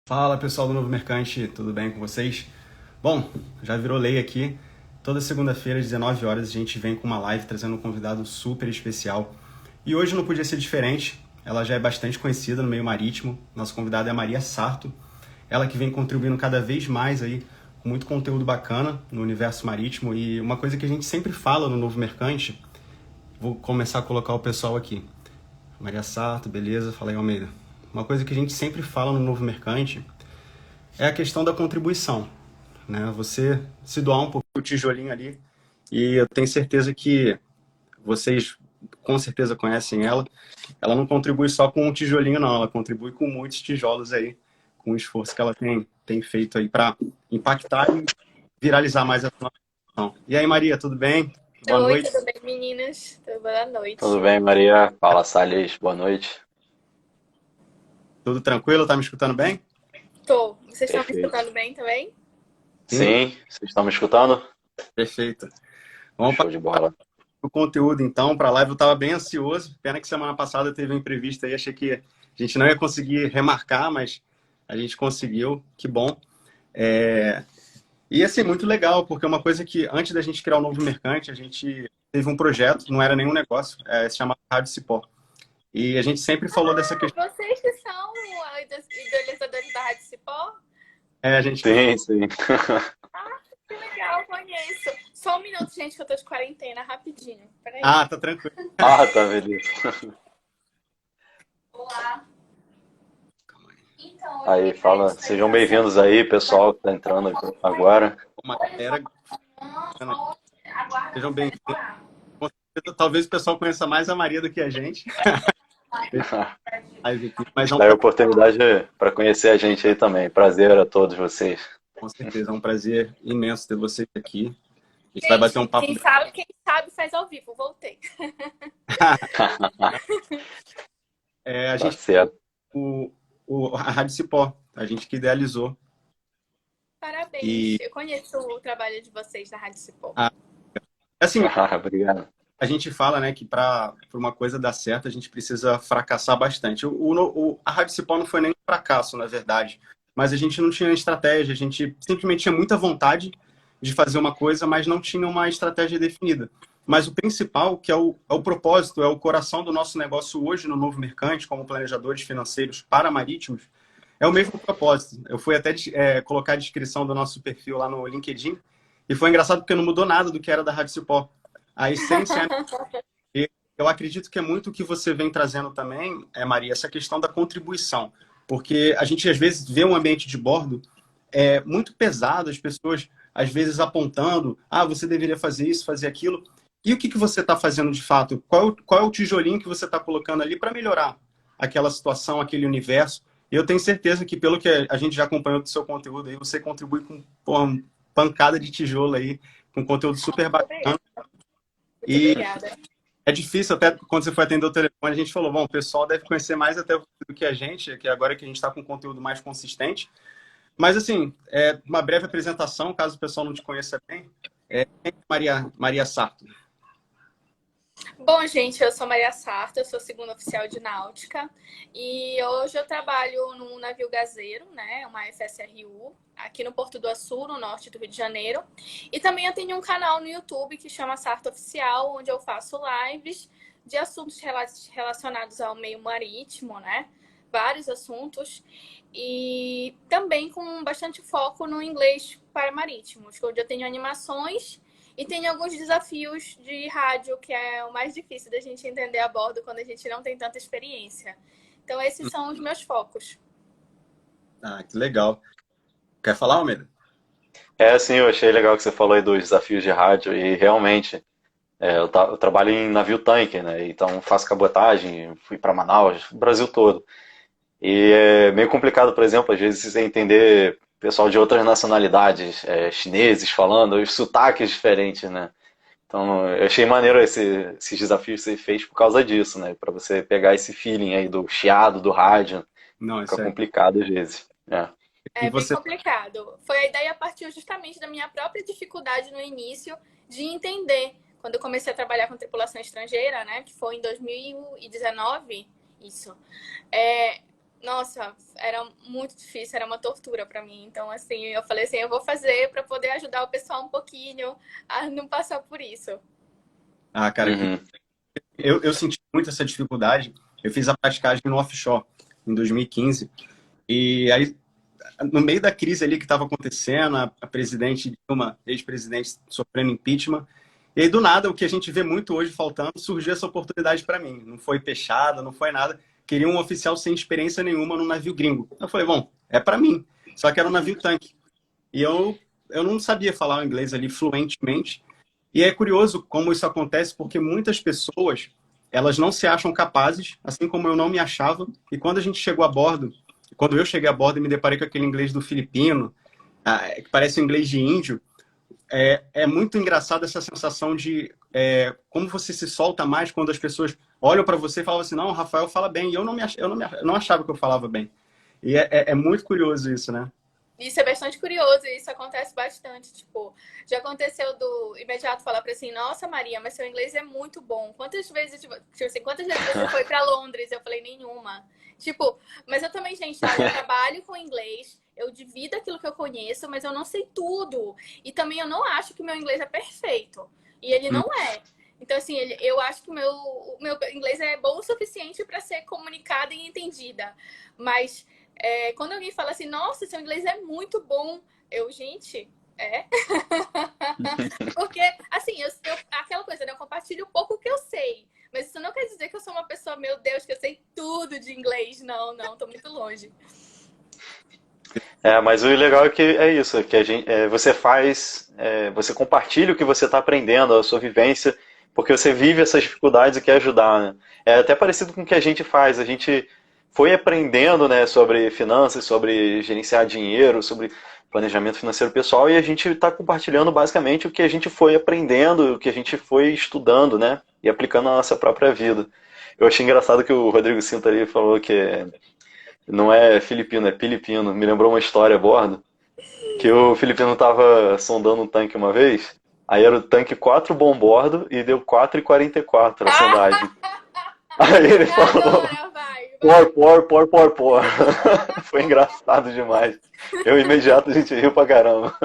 Fala pessoal do Novo Mercante, tudo bem com vocês? Bom, já virou lei aqui. Toda segunda-feira às 19 horas a gente vem com uma live trazendo um convidado super especial. E hoje não podia ser diferente, ela já é bastante conhecida no meio marítimo. Nossa convidada é a Maria Sarto, ela que vem contribuindo cada vez mais aí com muito conteúdo bacana no universo marítimo. E uma coisa que a gente sempre fala no Novo Mercante, vou começar a colocar o pessoal aqui. Maria Sarto, beleza? Fala aí, Almeida. Uma coisa que a gente sempre fala no Novo Mercante é a questão da contribuição, né? Você se doar um pouco o tijolinho ali, e eu tenho certeza que vocês com certeza conhecem ela. Ela não contribui só com um tijolinho, não. Ela contribui com muitos tijolos aí, com o esforço que ela tem feito aí para impactar e viralizar mais a nossa. E aí, Maria, tudo bem? Boa Oi, noite. tudo bem, meninas? Boa Tudo noite. bem, Maria? Fala, Salles. Boa noite. Tudo tranquilo? Tá me escutando bem? Tô. Vocês estão me Perfeito. escutando bem também? Sim, Sim, vocês estão me escutando? perfeito. Vamos Show de bola. o conteúdo, então, para a live. Eu estava bem ansioso. Pena que semana passada teve um imprevisto aí. Achei que a gente não ia conseguir remarcar, mas a gente conseguiu. Que bom. É... E, assim, muito legal, porque é uma coisa que, antes da gente criar o Novo Mercante, a gente teve um projeto, não era nenhum negócio, se chamava Rádio Cipó. E a gente sempre falou dessa questão. Vocês que são idealizadores da Rádio Cipó? A gente... Sim, sim. Que legal, conheço. Só um minuto, gente, que eu tô de quarentena, rapidinho. Peraí. Ah, tá tranquilo. Ah, tá, beleza. Olá. Então, eu Aí, liguei pra fala. eles pra Sejam ligação. bem-vindos aí, pessoal que tá entrando agora. Uma Olha só, galera, aguarda sejam que vai bem-vindos. demorar. Talvez o pessoal conheça mais a Maria do que a gente. Live aqui, mas é um Dar oportunidade para conhecer a gente aí também. Prazer a todos vocês. Com certeza, é um prazer imenso ter você aqui. A gente vai bater um Gente, papo. quem sabe faz ao vivo. Voltei. A Tá gente, certo. a Rádio Cipó, a gente que idealizou. Parabéns. E, Eu conheço o trabalho de vocês da Rádio Cipó. a- assim, Obrigado. a gente fala, né, que para uma coisa dar certo, a gente precisa fracassar bastante. A Rádio Cipó não foi nem um fracasso, na verdade, mas a gente não tinha estratégia, a gente simplesmente tinha muita vontade de fazer uma coisa, mas não tinha uma estratégia definida. Mas o principal, que é o propósito, é o coração do nosso negócio hoje no Novo Mercante, como planejadores financeiros para marítimos, é o mesmo propósito. Eu fui até colocar a descrição do nosso perfil lá no LinkedIn, e foi engraçado porque não mudou nada do que era da Rádio Cipó. A essência, eu acredito que é muito o que você vem trazendo também, Maria, essa questão da contribuição. Porque a gente, às vezes, vê um ambiente de bordo muito pesado, as pessoas, às vezes, apontando, você deveria fazer isso, fazer aquilo. E o que você está fazendo de fato? Qual é o tijolinho que você está colocando ali para melhorar aquela situação, aquele universo? E eu tenho certeza que, pelo que a gente já acompanhou do seu conteúdo aí, você contribui com uma pancada de tijolo aí, com conteúdo super bacana. Muito E obrigada. é difícil, até quando você foi atender o telefone, a gente falou, bom, o pessoal deve conhecer mais até do que a gente, que agora que a gente está com conteúdo mais consistente. Mas, assim, uma breve apresentação, caso o pessoal não te conheça bem. Quem é Maria Sarto? Bom, gente, eu sou Maria Sarta, eu sou segunda oficial de náutica e hoje eu trabalho num navio gazeiro, né, uma FSRU, aqui no Porto do Açu, no norte do Rio de Janeiro. E também eu tenho um canal no YouTube que chama Sarta Oficial, onde eu faço lives de assuntos relacionados ao meio marítimo, né, vários assuntos, e também com bastante foco no inglês para marítimos, onde eu tenho animações e tem alguns desafios de rádio, que é o mais difícil da gente entender a bordo quando a gente não tem tanta experiência. Então, esses são os meus focos. Ah, que legal. Quer falar, Almeida? Sim, eu achei legal que você falou aí dos desafios de rádio e realmente eu trabalho em navio tanker, né? Então faço cabotagem, fui para Manaus, o Brasil todo. E é meio complicado, por exemplo, às vezes você entender pessoal de outras nacionalidades, chineses falando, os sotaques diferentes, né? Então eu achei maneiro esses desafios que você fez por causa disso, né? Para você pegar esse feeling aí do chiado, do rádio, Não, fica isso é. complicado às vezes. E É bem você. complicado. Foi a ideia partiu justamente da minha própria dificuldade no início de entender. Quando eu comecei a trabalhar com tripulação estrangeira, né? Que foi em 2019, isso. Nossa, era muito difícil, era uma tortura para mim. Então, assim, eu falei assim, eu vou fazer para poder ajudar o pessoal um pouquinho a não passar por isso. Ah, cara, Uhum. eu senti muito essa dificuldade. Eu fiz a praticagem no offshore em 2015. E aí, no meio da crise ali que estava acontecendo, a presidente Dilma, ex-presidente, sofrendo impeachment. E aí, do nada, o que a gente vê muito hoje faltando, surgiu essa oportunidade para mim. Não foi fechada, não foi nada. Queria um oficial sem experiência nenhuma num navio gringo. Eu falei, bom, é para mim. Só que era um navio tanque. E eu não sabia falar o inglês ali fluentemente. E é curioso como isso acontece, porque muitas pessoas, elas não se acham capazes, assim como eu não me achava. E quando a gente chegou a bordo, quando eu cheguei a bordo e me deparei com aquele inglês do filipino, que parece um inglês de índio, é muito engraçado essa sensação de como você se solta mais quando as pessoas olham para você e falam assim, não, o Rafael fala bem. E eu não achava que eu falava bem. E é muito curioso isso, né? Isso é bastante curioso, e isso acontece bastante. Tipo, já aconteceu do imediato falar para assim, nossa Maria, mas seu inglês é muito bom. Quantas vezes, tipo assim, quantas vezes você foi para Londres? Eu falei, nenhuma. Tipo, mas eu também, gente, tá? Eu trabalho com inglês, eu divido aquilo que eu conheço, mas eu não sei tudo. E também eu não acho que o meu inglês é perfeito. E ele não é. Então, assim, eu acho que o meu inglês é bom o suficiente para ser comunicada e entendida. Mas quando alguém fala assim, nossa, seu inglês é muito bom, gente, Porque, assim, aquela coisa, né? Eu compartilho um pouco o que eu sei. Mas isso não quer dizer que eu sou uma pessoa, meu Deus, que eu sei tudo de inglês. Não, não, tô muito longe. Mas o legal é que é isso, que a gente, você faz, você compartilha o que você está aprendendo, a sua vivência, porque você vive essas dificuldades e quer ajudar, né? É até parecido com o que a gente faz. A gente foi aprendendo, né, sobre finanças, sobre gerenciar dinheiro, sobre planejamento financeiro pessoal, e a gente está compartilhando basicamente o que a gente foi aprendendo, o que a gente foi estudando, né, e aplicando na nossa própria vida. Eu achei engraçado que o Rodrigo Cinto ali falou que não é filipino, é filipino. Me lembrou uma história a bordo, que o filipino estava sondando um tanque uma vez, aí era o tanque 4 bombordo e deu 4,44 a sondagem. Aí ele falou, Agora vai. por. Foi engraçado demais. Eu imediato a gente riu pra caramba.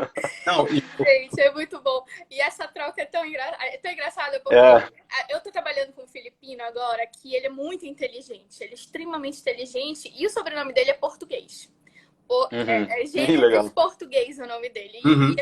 Não, Gente, é muito bom. E essa troca é tão engraçada porque É, eu tô trabalhando com um filipino agora que ele é muito inteligente, ele é extremamente inteligente e o sobrenome dele é português. uhum. É Ih, Gênesis legal. Português o nome dele. uhum.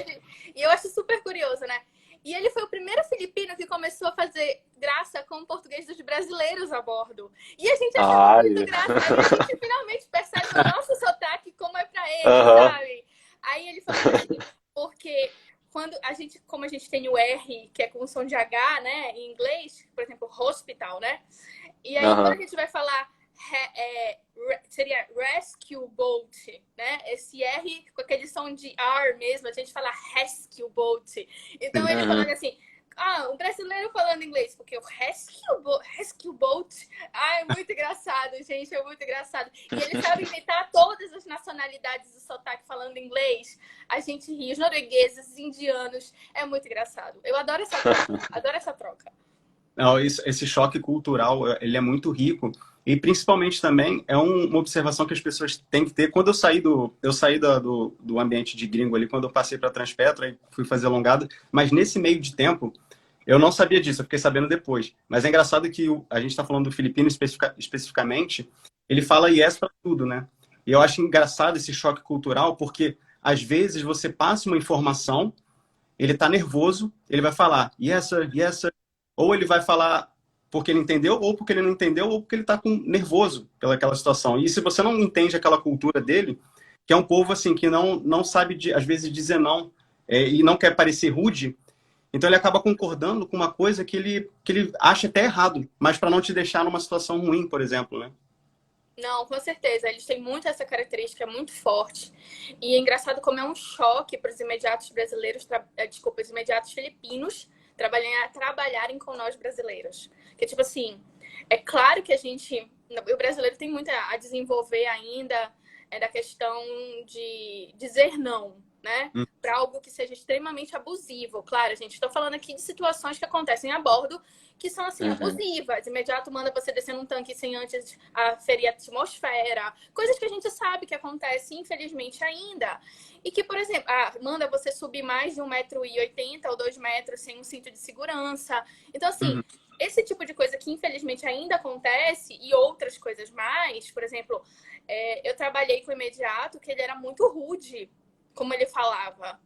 E eu acho super curioso, né? E ele foi o primeiro filipino que começou a fazer graça com o português dos brasileiros a bordo. E a gente achava muito Ai, graça. Aí a gente finalmente percebe o nosso sotaque como é pra ele, aham, sabe? Aí ele falou assim, porque como a gente tem o R, que é com som de H, né, em inglês, por exemplo, hospital, né? E aí quando a aham, gente vai falar seria rescue boat, né? Esse R com aquele som de R mesmo, a gente fala rescue boat. Então ele falando uhum. assim, um brasileiro falando inglês, porque o rescue boat, é muito engraçado, gente, é muito engraçado. E ele sabe imitar todas as nacionalidades do sotaque falando inglês. A gente ri, os noruegueses, os indianos, é muito engraçado. Eu adoro essa troca, adoro essa troca. Não, esse choque cultural, ele é muito rico. E principalmente também é uma observação que as pessoas têm que ter. Quando eu saí do ambiente de gringo ali, quando eu passei para Transpetra e fui fazer alongada, mas nesse meio de tempo, eu não sabia disso, eu fiquei sabendo depois. Mas é engraçado que a gente está falando do filipino especificamente, ele fala yes para tudo, né? E eu acho engraçado esse choque cultural, porque às vezes você passa uma informação, ele está nervoso, ele vai falar yes, sir, yes, sir. Ou ele vai falar porque ele entendeu, ou porque ele não entendeu, ou porque ele está nervoso pelaquela situação. E se você não entende aquela cultura dele, que é um povo assim que não sabe, às vezes, dizer não, e não quer parecer rude, então ele acaba concordando com uma coisa que ele acha até errado, mas para não te deixar numa situação ruim, por exemplo, né? Não, com certeza. Eles têm muito essa característica, é muito forte. E é engraçado como é um choque para os imediatos brasileiros, desculpa, os imediatos filipinos trabalharem com nós brasileiros. Que, tipo assim, é claro que o brasileiro tem muito a desenvolver ainda da questão de dizer não. né? Para algo que seja extremamente abusivo. Claro, gente, estou falando aqui de situações que acontecem a bordo que são, assim, abusivas. Imediato manda você descer num tanque sem antes aferir a atmosfera. Coisas que a gente sabe que acontece, infelizmente, ainda. E que, por exemplo, manda você subir mais de 1,80 m ou 2 metros sem um cinto de segurança. Então, assim, esse tipo de coisa que, infelizmente, ainda acontece e outras coisas mais, por exemplo, eu trabalhei com o imediato que ele era muito rude, como ele falava.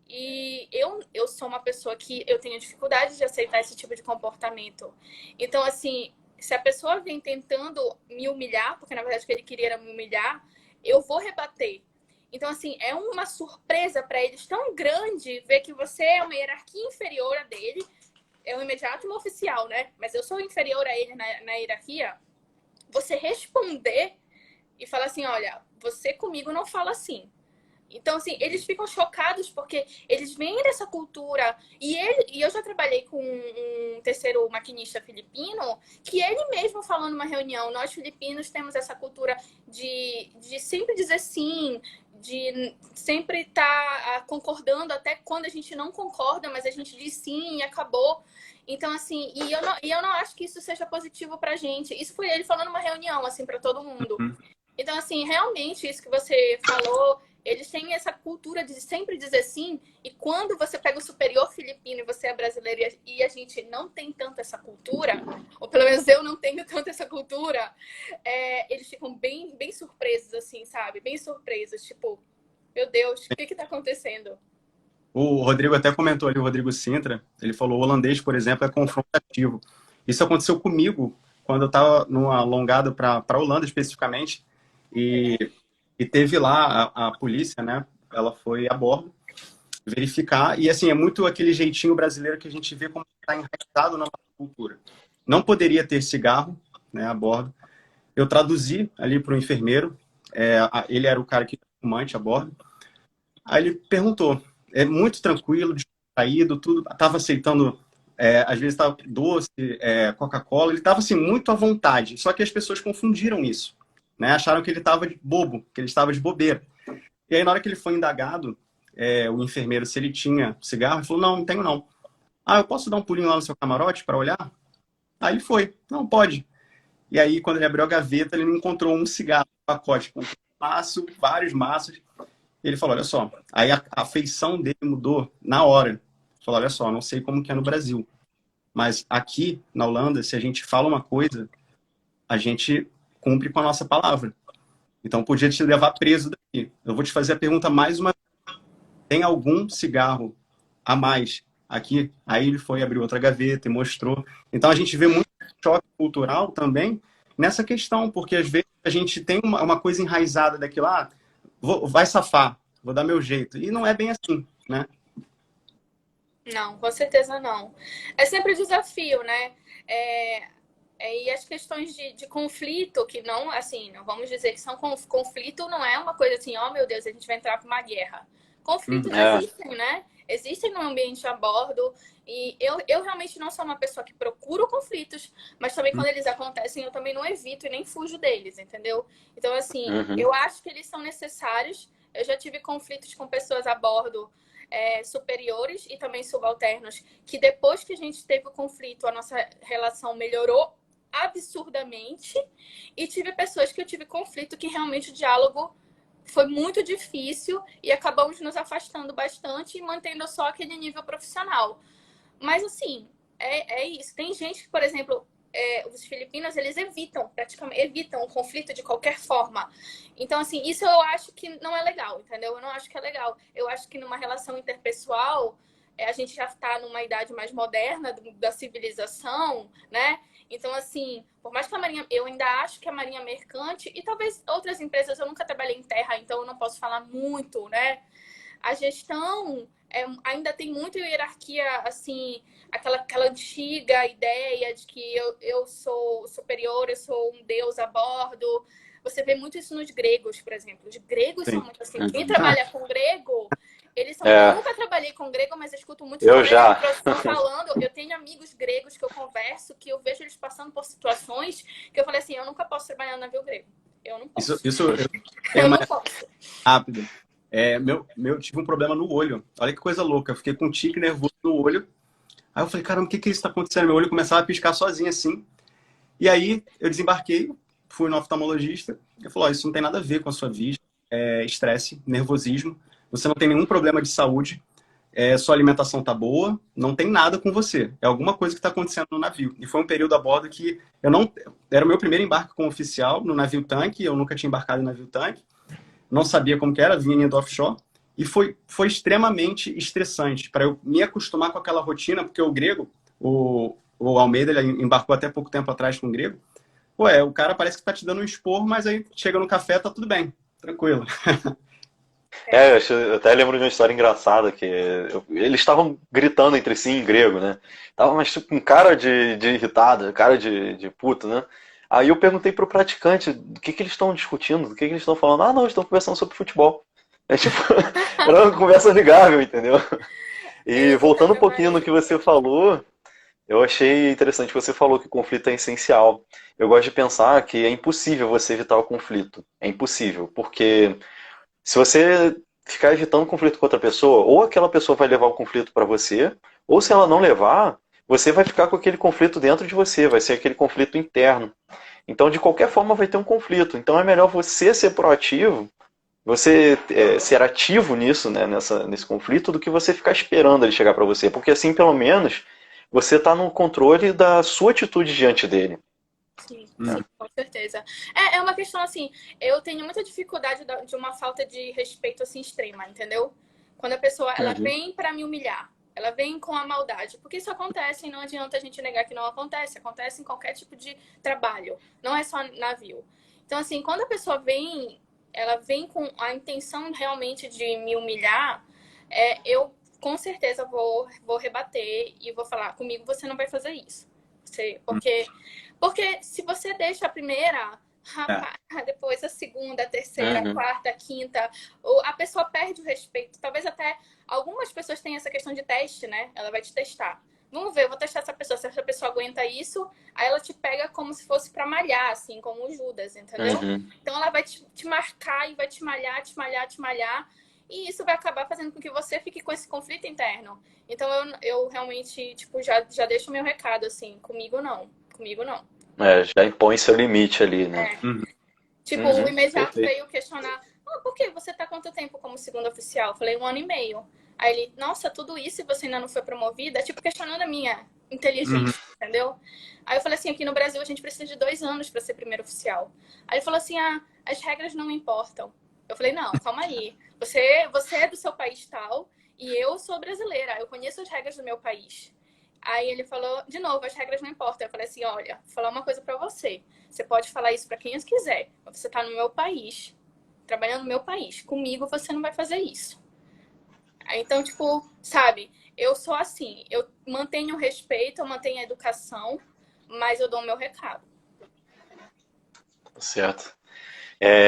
E eu sou uma pessoa que eu tenho dificuldade de aceitar esse tipo de comportamento. Então, assim, se a pessoa vem tentando me humilhar, porque na verdade o que ele queria era me humilhar, eu vou rebater. Então, assim, é uma surpresa para eles tão grande ver que você é uma hierarquia inferior a dele. É um imediato e um oficial, né? Mas eu sou inferior a ele na hierarquia. Você responder e falar assim, olha, você comigo não fala assim. Então, assim, eles ficam chocados porque eles vêm dessa cultura. E eu já trabalhei com um terceiro maquinista filipino, que ele mesmo falou numa reunião, nós filipinos temos essa cultura de sempre dizer sim, de sempre estar concordando até quando a gente não concorda, mas a gente diz sim e acabou. Então, assim, eu não acho que isso seja positivo pra gente. Isso foi ele falando numa reunião, assim, pra todo mundo. Então, assim, realmente, isso que você falou, eles têm essa cultura de sempre dizer sim, e quando você pega o superior filipino e você é brasileiro e a gente não tem tanto essa cultura, ou pelo menos eu não tenho tanto essa cultura, eles ficam bem, bem surpresos, assim, sabe? Bem surpresos, tipo, meu Deus, o que tá acontecendo? O Rodrigo até comentou ali, o Rodrigo Sintra, ele falou, o holandês, por exemplo, é confrontativo. Isso aconteceu comigo quando eu estava numa alongada para a Holanda, especificamente, e teve lá a polícia, né? Ela foi a bordo verificar, e assim, é muito aquele jeitinho brasileiro que a gente vê como está enraizado na nossa cultura. Não poderia ter cigarro, né, a bordo. Eu traduzi ali para o enfermeiro, ele era o cara que era fumante a bordo. Aí ele perguntou, muito tranquilo, distraído, tudo, estava aceitando, às vezes estava doce, Coca-Cola, ele estava assim, muito à vontade, só que as pessoas confundiram isso, né? Acharam que ele estava de bobo, que ele estava de bobeira. E aí, na hora que ele foi indagado, o enfermeiro, se ele tinha cigarro, ele falou, não, não tenho não. Ah, eu posso dar um pulinho lá no seu camarote para olhar? Aí ele foi, não, pode. E aí, quando ele abriu a gaveta, ele não encontrou um cigarro, um pacote, com um maço, vários maços. Ele falou, olha só, aí a feição dele mudou na hora. Ele falou, olha só, não sei como que é no Brasil, mas aqui na Holanda, se a gente fala uma coisa, a gente cumpre com a nossa palavra. Então, podia te levar preso daqui. Eu vou te fazer a pergunta mais uma vez. Tem algum cigarro a mais aqui? Aí ele foi abrir outra gaveta e mostrou. Então, a gente vê muito choque cultural também nessa questão, porque às vezes a gente tem uma coisa enraizada daquilo lá, vai safar, vou dar meu jeito. E não é bem assim, né? Não, com certeza não. É sempre desafio, né? E as questões de conflito, que não, assim, não vamos dizer que são conflito, não é uma coisa assim, oh meu Deus, a gente vai entrar para uma guerra. Conflitos existem, né? Existem no ambiente a bordo. E eu realmente não sou uma pessoa que procura conflitos, mas também quando eles acontecem, eu também não evito e nem fujo deles, entendeu? Então, assim, eu acho que eles são necessários. Eu já tive conflitos com pessoas a bordo superiores e também subalternos, que depois que a gente teve o conflito, a nossa relação melhorou absurdamente. E tive pessoas que eu tive conflito que realmente o diálogo foi muito difícil e acabamos nos afastando bastante e mantendo só aquele nível profissional. Mas, assim, é isso. Tem gente que, por exemplo, os filipinos, eles praticamente evitam o conflito de qualquer forma. Então, assim, isso eu acho que não é legal, entendeu? Eu não acho que é legal. Eu acho que numa relação interpessoal, a gente já está numa idade mais moderna da civilização, né? Então, assim, por mais que a Marinha... Eu ainda acho que a Marinha Mercante, e talvez outras empresas, eu nunca trabalhei em terra, então eu não posso falar muito, né? A gestão ainda tem muita hierarquia, assim, aquela antiga ideia de que eu sou superior, eu sou um deus a bordo. Você vê muito isso nos gregos, por exemplo. Os gregos são muito assim. Quem trabalha com grego, eles são... Eu nunca trabalhei com grego, mas eu escuto muitos colegas de profissão falando. Eu tenho amigos gregos que eu converso, que eu vejo eles passando por situações que eu falei assim, eu nunca posso trabalhar no navio grego. Eu não posso. Isso eu não posso. rápido. Tive um problema no olho. Olha que coisa louca. Eu fiquei com um tique nervoso no olho. Aí eu falei, caramba, o que que isso está acontecendo? Meu olho começava a piscar sozinho assim. E aí eu desembarquei, fui no oftalmologista. Ele falou, isso não tem nada a ver com a sua vista. É estresse, nervosismo. Você não tem nenhum problema de saúde. Sua alimentação tá boa. Não tem nada com você. É alguma coisa que está acontecendo no navio. E foi um período a bordo que eu não... Era o meu primeiro embarque como oficial no navio tanque. Eu nunca tinha embarcado em navio tanque. Não sabia como que era, vinha indo offshore. E foi extremamente estressante para eu me acostumar com aquela rotina, porque o grego, o Almeida, ele embarcou até pouco tempo atrás com o grego. Ué, o cara parece que tá te dando um esporro, mas aí chega no café, tá tudo bem, tranquilo. Eu até lembro de uma história engraçada que eles estavam gritando entre si em grego, né? Tava mas tipo com cara de irritado, cara de puto, né? Aí eu perguntei pro praticante do que eles estão discutindo, do que eles estão falando. Ah, não, eles estão conversando sobre futebol. É tipo, era uma conversa amigável, entendeu? E Eles voltando um entenderam pouquinho no mais. que você falou, eu achei interessante que você falou que o conflito é essencial. Eu gosto de pensar que é impossível você evitar o conflito. É impossível, porque se você ficar evitando conflito com outra pessoa, ou aquela pessoa vai levar o conflito para você, ou se ela não levar, você vai ficar com aquele conflito dentro de você, vai ser aquele conflito interno. Então, de qualquer forma, vai ter um conflito. Então, é melhor você ser proativo, você ser ativo nisso, né, nesse conflito, do que você ficar esperando ele chegar para você. Porque assim, pelo menos, você está no controle da sua atitude diante dele. Sim, Né? sim, com certeza. É uma questão assim, eu tenho muita dificuldade de uma falta de respeito assim extrema, entendeu? Quando a pessoa ela Uhum. vem para me humilhar, ela vem com a maldade, porque isso acontece e não adianta a gente negar que não acontece, acontece em qualquer tipo de trabalho, não é só navio. Então assim, quando a pessoa vem, ela vem com a intenção realmente de me humilhar, eu com certeza vou rebater e vou falar, comigo você não vai fazer isso. Porque se você deixa a primeira, É. rapaz, depois a segunda, a terceira, a Uhum. quarta, a quinta, a pessoa perde o respeito. Talvez até algumas pessoas tenham essa questão de teste, né? Ela vai te testar. Vamos ver, eu vou testar essa pessoa. Se essa pessoa aguenta isso, aí ela te pega como se fosse pra malhar, assim, como o Judas, entendeu? Uhum. Então ela vai te marcar e vai te malhar, te malhar, te malhar. E isso vai acabar fazendo com que você fique com esse conflito interno. Então eu realmente, tipo, já deixo o meu recado, assim, comigo não. Comigo não. Já impõe seu limite ali, né? É. Uhum. Tipo, o Uhum. imediato Perfeito. veio questionar: por que você tá quanto tempo como segundo oficial? Eu falei, 1 ano e meio. Aí ele, nossa, tudo isso e você ainda não foi promovida? Tipo, questionando a minha Uhum. inteligência, entendeu? Aí eu falei assim, aqui no Brasil a gente precisa de 2 anos para ser primeiro oficial. Aí ele falou assim, as regras não importam. Eu falei, não, calma aí. Você é do seu país tal e eu sou brasileira. Eu conheço as regras do meu país. Aí ele falou, de novo, as regras não importam. Eu falei assim, olha, vou falar uma coisa para você. Você pode falar isso para quem você quiser. Mas você tá no meu país, trabalhando no meu país. Comigo você não vai fazer isso. Aí, então, tipo, sabe, eu sou assim, eu mantenho o respeito, eu mantenho a educação, mas eu dou o meu recado. Certo.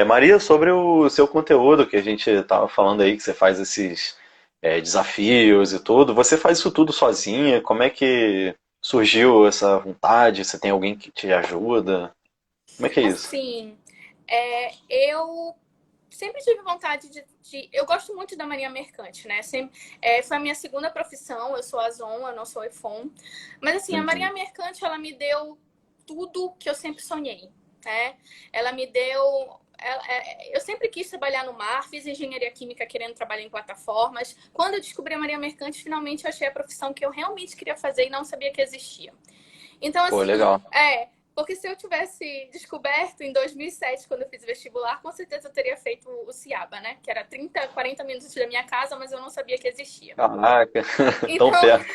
Maria, sobre o seu conteúdo que a gente estava falando aí, que você faz esses desafios e tudo, você faz isso tudo sozinha? Como é que surgiu essa vontade? Você tem alguém que te ajuda? Como é que é isso? Assim, eu sempre tive vontade eu gosto muito da Marinha Mercante, né? Foi a minha segunda profissão, eu sou Azon, eu não sou EFON. Mas assim, a Uhum. Marinha Mercante, ela me deu tudo que eu sempre sonhei, né? Ela me deu... eu sempre quis trabalhar no mar, fiz engenharia química querendo trabalhar em plataformas. Quando eu descobri a Marinha Mercante, finalmente eu achei a profissão que eu realmente queria fazer e não sabia que existia. Então, Pô, assim, legal. porque se eu tivesse descoberto em 2007, quando eu fiz vestibular, com certeza eu teria feito o CIABA, né? Que era 30, 40 minutos da minha casa, mas eu não sabia que existia. Caraca, tão Então, perto.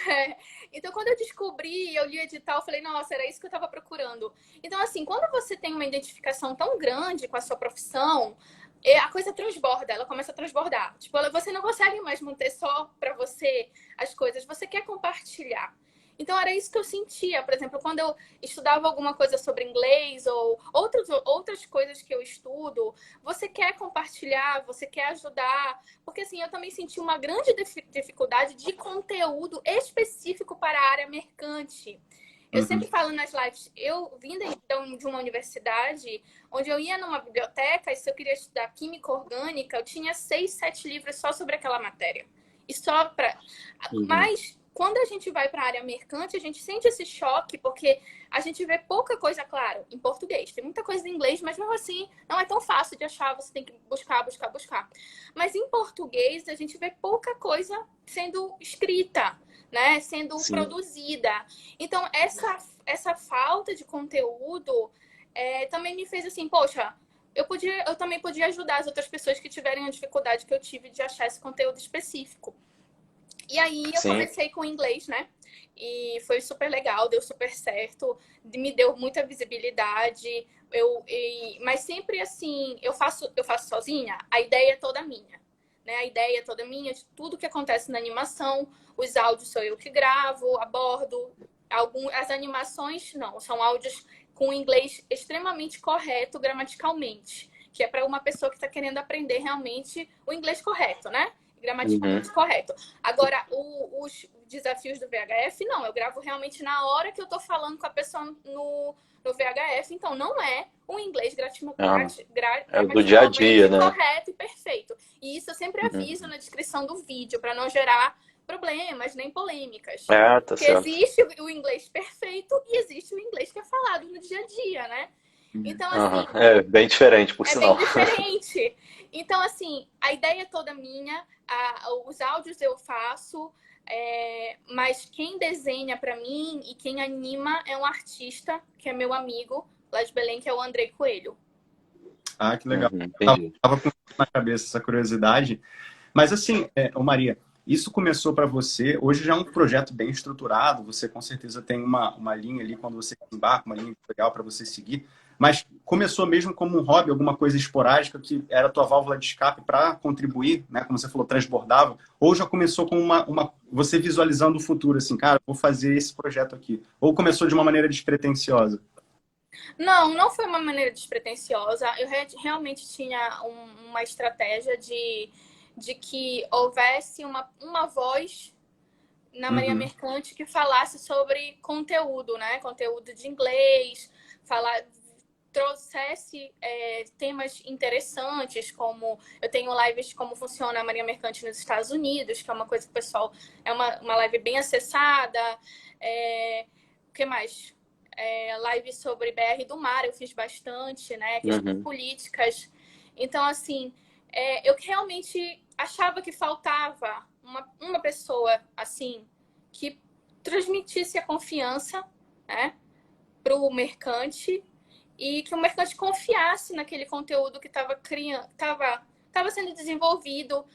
então quando eu descobri, eu li o edital, eu falei, nossa, era isso que eu estava procurando. Então, assim, quando você tem uma identificação tão grande com a sua profissão, a coisa transborda, ela começa a transbordar. Tipo, você não consegue mais manter só para você as coisas, você quer compartilhar. Então era isso que eu sentia, por exemplo, quando eu estudava alguma coisa sobre inglês ou outras coisas que eu estudo, você quer compartilhar, você quer ajudar, porque assim, eu também senti uma grande dificuldade de conteúdo específico para a área mercante. Eu sempre falo nas lives, eu vim de uma universidade onde eu ia numa biblioteca e se eu queria estudar química orgânica, eu tinha 6, 7 livros só sobre aquela matéria. E só para... Mas quando a gente vai para a área mercante, a gente sente esse choque porque a gente vê pouca coisa, claro, em português. Tem muita coisa em inglês, mas mesmo assim não é tão fácil de achar, você tem que buscar. Mas em português a gente vê pouca coisa sendo escrita, né? Sendo produzida. Então, essa falta de conteúdo também me fez assim, poxa, eu também podia ajudar as outras pessoas que tiverem a dificuldade que eu tive de achar esse conteúdo específico. E aí eu comecei com inglês, né? E foi super legal, deu super certo, me deu muita visibilidade. Mas sempre assim, eu faço sozinha, a ideia é toda minha. Né? A ideia é toda minha de tudo que acontece na animação. Os áudios sou eu que gravo, abordo. As animações, não, são áudios com inglês extremamente correto gramaticalmente. Que é para uma pessoa que está querendo aprender realmente o inglês correto, né? Gramaticalmente correto. Agora, os desafios do VHF, não. Eu gravo realmente na hora que eu tô falando com a pessoa no VHF. Então, não é um inglês é do dia a dia, né? correto e perfeito. E isso eu sempre aviso na descrição do vídeo, para não gerar problemas nem polêmicas. Tá Porque certo. existe o inglês perfeito e existe o inglês que é falado no dia a dia, né? Então, assim... É bem diferente, por sinal. É bem diferente. Então, assim, a ideia é toda minha, os áudios eu faço, mas quem desenha pra mim e quem anima é um artista, que é meu amigo lá de Belém, que é o Andrei Coelho. Ah, que legal. Entendi. Tava com na cabeça essa curiosidade. Mas assim, Maria, isso começou para você, hoje já é um projeto bem estruturado, você com certeza tem uma linha ali quando você embarca, uma linha editorial para você seguir, mas começou mesmo como um hobby, alguma coisa esporádica que era a tua válvula de escape para contribuir, né? Como você falou, transbordava, ou já começou com você visualizando o futuro, assim, cara, vou fazer esse projeto aqui, ou começou de uma maneira despretensiosa? Não foi uma maneira despretensiosa. Eu realmente tinha uma estratégia de que houvesse uma voz na Maria Mercante que falasse sobre conteúdo, né? Conteúdo de inglês, trouxesse temas interessantes, como eu tenho lives de como funciona a Maria Mercante nos Estados Unidos, que é uma coisa que o pessoal... É uma live bem acessada. O que mais? Live sobre BR do Mar, eu fiz bastante, né? Questões políticas. Então, assim, eu realmente achava que faltava uma pessoa, assim, que transmitisse a confiança, né, para o mercante e que o mercante confiasse naquele conteúdo que estava sendo desenvolvido.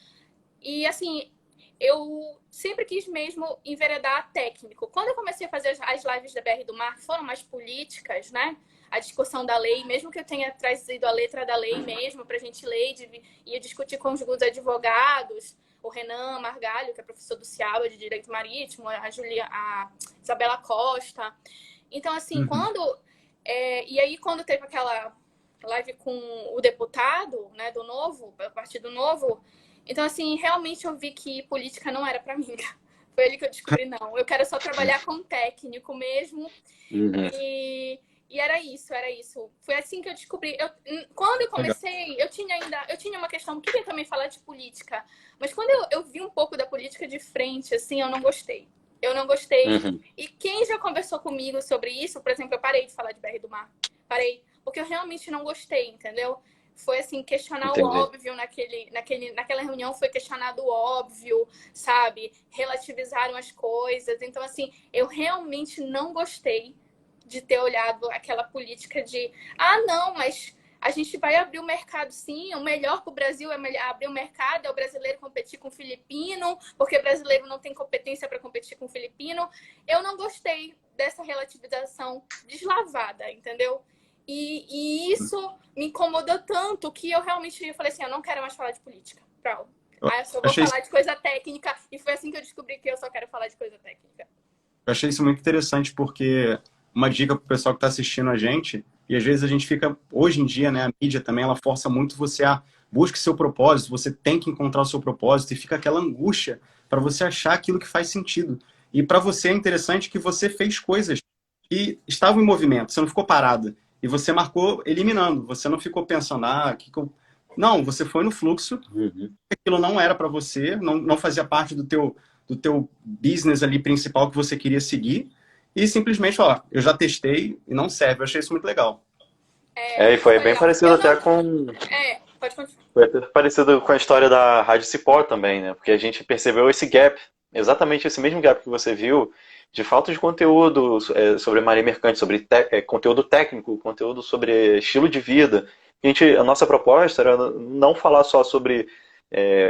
E, assim, eu sempre quis mesmo enveredar técnico. Quando eu comecei a fazer as lives da BR do Mar, que foram mais políticas, né? A discussão da lei, mesmo que eu tenha trazido a letra da lei mesmo para a gente ler e eu discutir com os advogados, o Renan Margalho, que é professor do CIABA de Direito Marítimo, a Isabela Costa. Então, assim, e aí, quando teve aquela live com o deputado, né, do Novo, Partido Novo, então, assim, realmente eu vi que política não era para mim. Foi ali que eu descobri, não. Eu quero só trabalhar com técnico mesmo. E era isso. Foi assim que eu descobri. Quando eu comecei, eu tinha uma questão, queria também falar de política. Mas quando eu vi um pouco da política de frente, assim, eu não gostei. E quem já conversou comigo sobre isso, por exemplo, eu parei de falar de BR do Mar. Parei, porque eu realmente não gostei, entendeu? Foi assim, questionar o óbvio naquela reunião, foi questionado o óbvio, sabe? Relativizaram as coisas. Então, assim, eu realmente não gostei de ter olhado aquela política de não, mas a gente vai abrir o mercado sim, o melhor para o Brasil é abrir o mercado, é o brasileiro competir com o filipino, porque o brasileiro não tem competência para competir com o filipino. Eu não gostei dessa relativização deslavada, entendeu? E isso me incomodou tanto que eu realmente falei assim, eu não quero mais falar de política. Pronto. Eu só vou falar de coisa técnica. E foi assim que eu descobri que eu só quero falar de coisa técnica. Eu achei isso muito interessante porque uma dica para o pessoal que está assistindo a gente, e às vezes a gente fica, hoje em dia, né, a mídia também, ela força muito você a busque seu propósito, você tem que encontrar o seu propósito e fica aquela angústia para você achar aquilo que faz sentido. E para você é interessante que você fez coisas que estavam em movimento, você não ficou parada. E você marcou eliminando, você não ficou pensando, não, você foi no fluxo, Uhum. aquilo não era para você, não fazia parte do teu business ali principal que você queria seguir, e simplesmente, ó, eu já testei e não serve. Eu achei isso muito legal. É, e foi Foi bem legal. parecido Eu até não. com. Pode continuar. Foi até parecido com a história da Rádio Cipó também, né? Porque a gente percebeu esse gap, exatamente esse mesmo gap que você viu, de falta de conteúdo sobre maré mercante, sobre conteúdo técnico, conteúdo sobre estilo de vida. A nossa proposta era não falar só sobre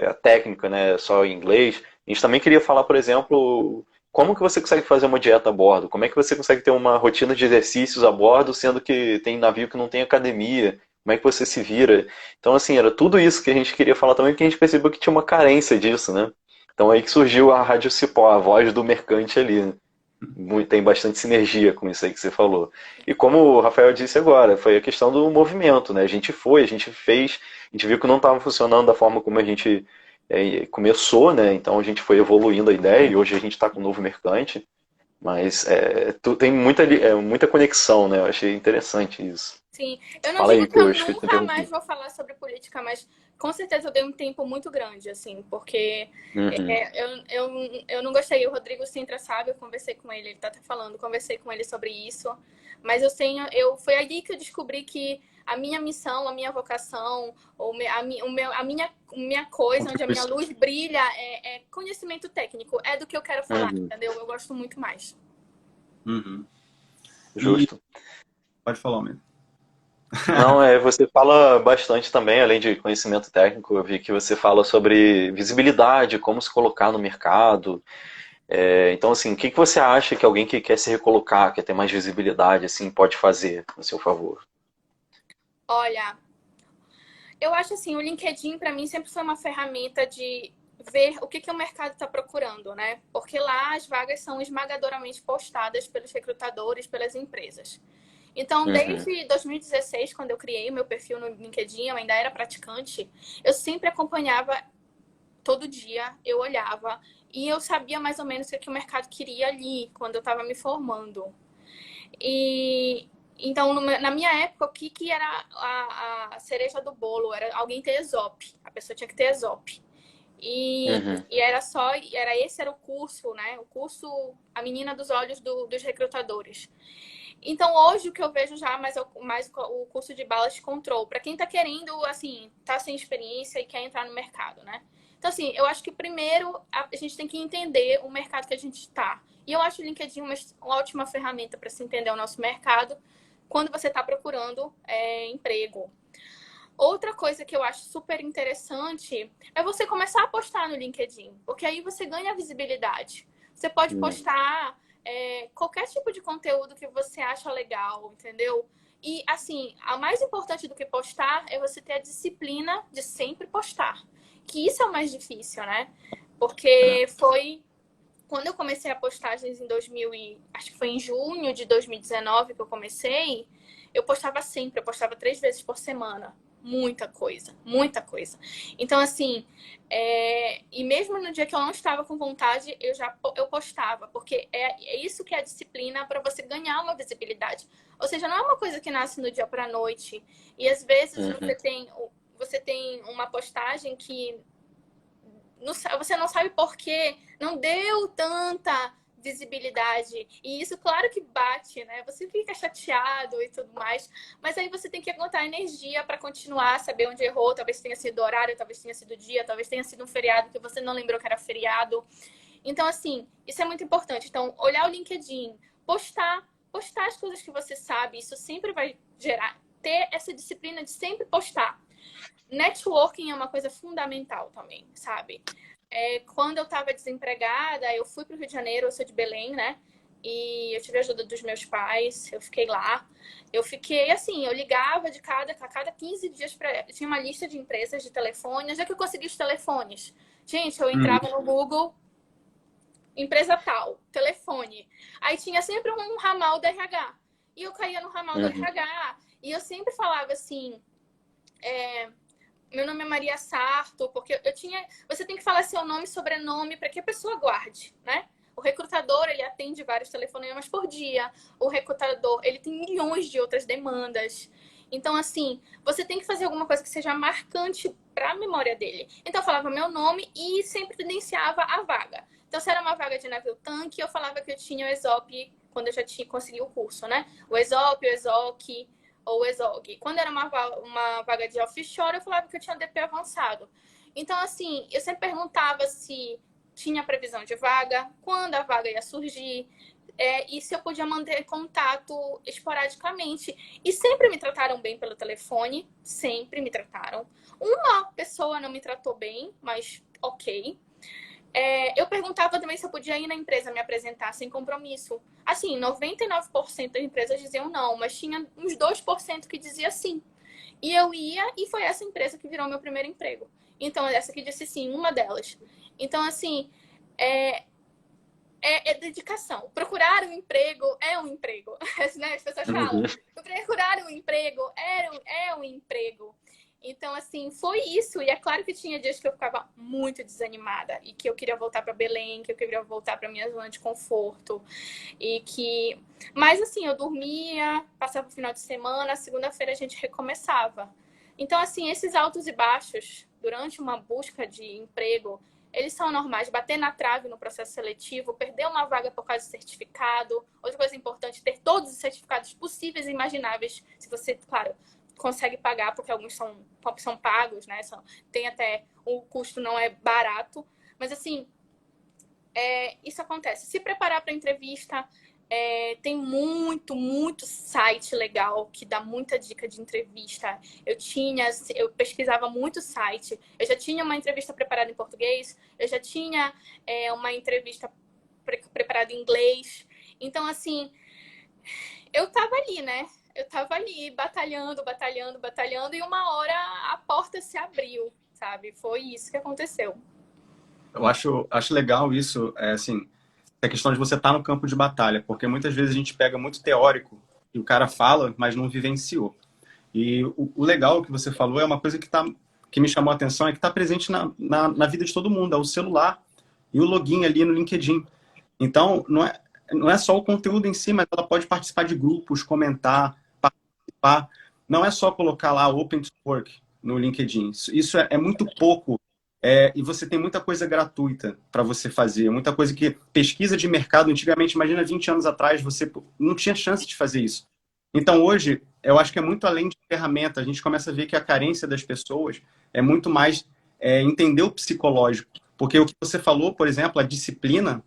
a técnica, né? Só em inglês. A gente também queria falar, por exemplo, como que você consegue fazer uma dieta a bordo? Como é que você consegue ter uma rotina de exercícios a bordo, sendo que tem navio que não tem academia? Como é que você se vira? Então, assim, era tudo isso que a gente queria falar também, porque a gente percebeu que tinha uma carência disso, né? Então aí que surgiu a Rádio Cipó, a voz do mercante ali, né? Tem bastante sinergia com isso aí que você falou. E como o Rafael disse agora, foi a questão do movimento, né? A gente foi, a gente fez, a gente viu que não estava funcionando da forma como a gente começou, né? Então a gente foi evoluindo a ideia e hoje a gente está com um novo mercante. Mas tem muita conexão, né? Eu achei interessante isso. Sim, eu não Fala digo aí, que eu que eu acho que eu te nunca mais interrompi. vou falar sobre política, mas com certeza eu dei um tempo muito grande, assim, porque Uhum. eu não gostei. O Rodrigo Sintra sabe, eu conversei com ele tá até falando, conversei com ele sobre isso, mas foi ali que eu descobri que a minha missão, a minha vocação, a minha coisa, onde a minha Contribuição. luz brilha, é conhecimento técnico, é do que eu quero falar, Uhum. entendeu? Eu gosto muito mais. Uhum. E Justo. pode falar, mesmo. Não, você fala bastante também, além de conhecimento técnico, eu vi que você fala sobre visibilidade, como se colocar no mercado. Então, assim, o que que você acha que alguém que quer se recolocar, quer ter mais visibilidade, assim, pode fazer a seu favor? Olha, eu acho assim, o LinkedIn para mim sempre foi uma ferramenta de ver o que o mercado está procurando, né? Porque lá as vagas são esmagadoramente postadas pelos recrutadores, pelas empresas. Então, Uhum. desde 2016, quando eu criei o meu perfil no LinkedIn, eu ainda era praticante, eu sempre acompanhava todo dia, eu olhava e eu sabia mais ou menos o que o mercado queria ali, quando eu estava me formando. E então, na minha época, o que era a cereja do bolo? Era alguém ter ESOP. A pessoa tinha que ter ESOP. E, Uhum. e esse era o curso, né? O curso, a menina dos olhos dos recrutadores. Então, hoje, o que eu vejo já mais o curso de Ballast Control, para quem está querendo, assim, tá sem experiência e quer entrar no mercado, né? Então, assim, eu acho que primeiro a gente tem que entender o mercado que a gente está. E eu acho o LinkedIn uma ótima ferramenta para se entender o nosso mercado quando você está procurando emprego. Outra coisa que eu acho super interessante é você começar a postar no LinkedIn, porque aí você ganha visibilidade. Você pode Uhum. postar qualquer tipo de conteúdo que você acha legal, entendeu? E, assim, a mais importante do que postar é você ter a disciplina de sempre postar. Que isso é o mais difícil, né? Porque foi quando eu comecei a postagens em acho que foi em junho de 2019 que eu comecei, eu postava sempre, eu postava 3 vezes por semana. Muita coisa, muita coisa. Então, assim, e mesmo no dia que eu não estava com vontade, eu postava, porque é isso que é a disciplina para você ganhar uma visibilidade. Ou seja, não é uma coisa que nasce no dia para a noite. E às vezes Uhum. você tem uma postagem que você não sabe por que não deu tanta visibilidade. E isso, claro que bate, né? Você fica chateado e tudo mais, mas aí você tem que aguentar energia para continuar, saber onde errou. Talvez tenha sido horário, talvez tenha sido dia, talvez tenha sido um feriado que você não lembrou que era feriado. Então, assim, isso é muito importante. Então, olhar o LinkedIn, postar as coisas que você sabe, isso sempre vai ter essa disciplina de sempre postar. Networking é uma coisa fundamental também, sabe? Quando eu estava desempregada, eu fui para o Rio de Janeiro, eu sou de Belém, né? E eu tive a ajuda dos meus pais, eu fiquei lá. Eu fiquei assim, eu ligava a cada 15 dias para. Tinha uma lista de empresas de telefone, já que eu consegui os telefones. Gente, eu Uhum. entrava no Google, empresa tal, telefone. Aí tinha sempre um ramal da RH. E eu caía no ramal do Uhum. RH. E eu sempre falava assim. Meu nome é Maria Sarto, porque você tem que falar seu nome e sobrenome para que a pessoa guarde, né? O recrutador, ele atende vários telefonemas por dia. O recrutador, ele tem milhões de outras demandas. Então, assim, você tem que fazer alguma coisa que seja marcante para a memória dele. Então, eu falava meu nome e sempre evidenciava a vaga. Então, se era uma vaga de navio tanque, eu falava que eu tinha o ESOP quando eu já tinha conseguido o curso, né? O ESOP, o ESOC ou o ESOG. Quando era uma vaga de offshore, eu falava que eu tinha o DP avançado. Então, assim, eu sempre perguntava se tinha previsão de vaga, quando a vaga ia surgir, e se eu podia manter contato esporadicamente. E sempre me trataram bem pelo telefone, sempre me trataram. Uma pessoa não me tratou bem, mas ok. Eu perguntava também se eu podia ir na empresa me apresentar sem compromisso. Assim, 99% das empresas diziam não, mas tinha uns 2% que dizia sim. E eu ia, e foi essa empresa que virou meu primeiro emprego. Então, essa que disse sim, uma delas. Então, assim, é dedicação. Procurar um emprego é um emprego. Né? As pessoas falam, procurar um emprego é um emprego. Então, assim, foi isso. E é claro que tinha dias que eu ficava muito desanimada e que eu queria voltar para Belém, que eu queria voltar para minha zona de conforto. Mas, assim, eu dormia, passava o final de semana, segunda-feira a gente recomeçava. Então, assim, esses altos e baixos durante uma busca de emprego, eles são normais. Bater na trave no processo seletivo, perder uma vaga por causa de certificado. Outra coisa importante, ter todos os certificados possíveis e imagináveis. Se você, claro, consegue pagar, porque alguns são pagos, né? Tem até, o custo não é barato. Mas, assim, isso acontece. Se preparar para a entrevista, tem muito site legal que dá muita dica de entrevista. Eu pesquisava muito site. Eu já tinha uma entrevista preparada em português, eu já tinha uma entrevista preparada em inglês. Então, assim, eu tava ali, né? Eu tava ali batalhando, e uma hora a porta se abriu, sabe? Foi isso que aconteceu. Eu acho legal isso, assim, a questão de você estar no campo de batalha, porque muitas vezes a gente pega muito teórico e o cara fala, mas não vivenciou. E o legal que você falou é uma coisa que me chamou a atenção, é que está presente na vida de todo mundo, é o celular e o login ali no LinkedIn. Então, não é só o conteúdo em si, mas ela pode participar de grupos, comentar, participar. Não é só colocar lá Open to Work no LinkedIn. Isso é muito pouco. E você tem muita coisa gratuita para você fazer, muita coisa que pesquisa de mercado. Antigamente, imagina 20 anos atrás, você não tinha chance de fazer isso. Então, hoje, eu acho que é muito além de ferramenta. A gente começa a ver que a carência das pessoas é muito mais entender o psicológico. Porque o que você falou, por exemplo, a disciplina,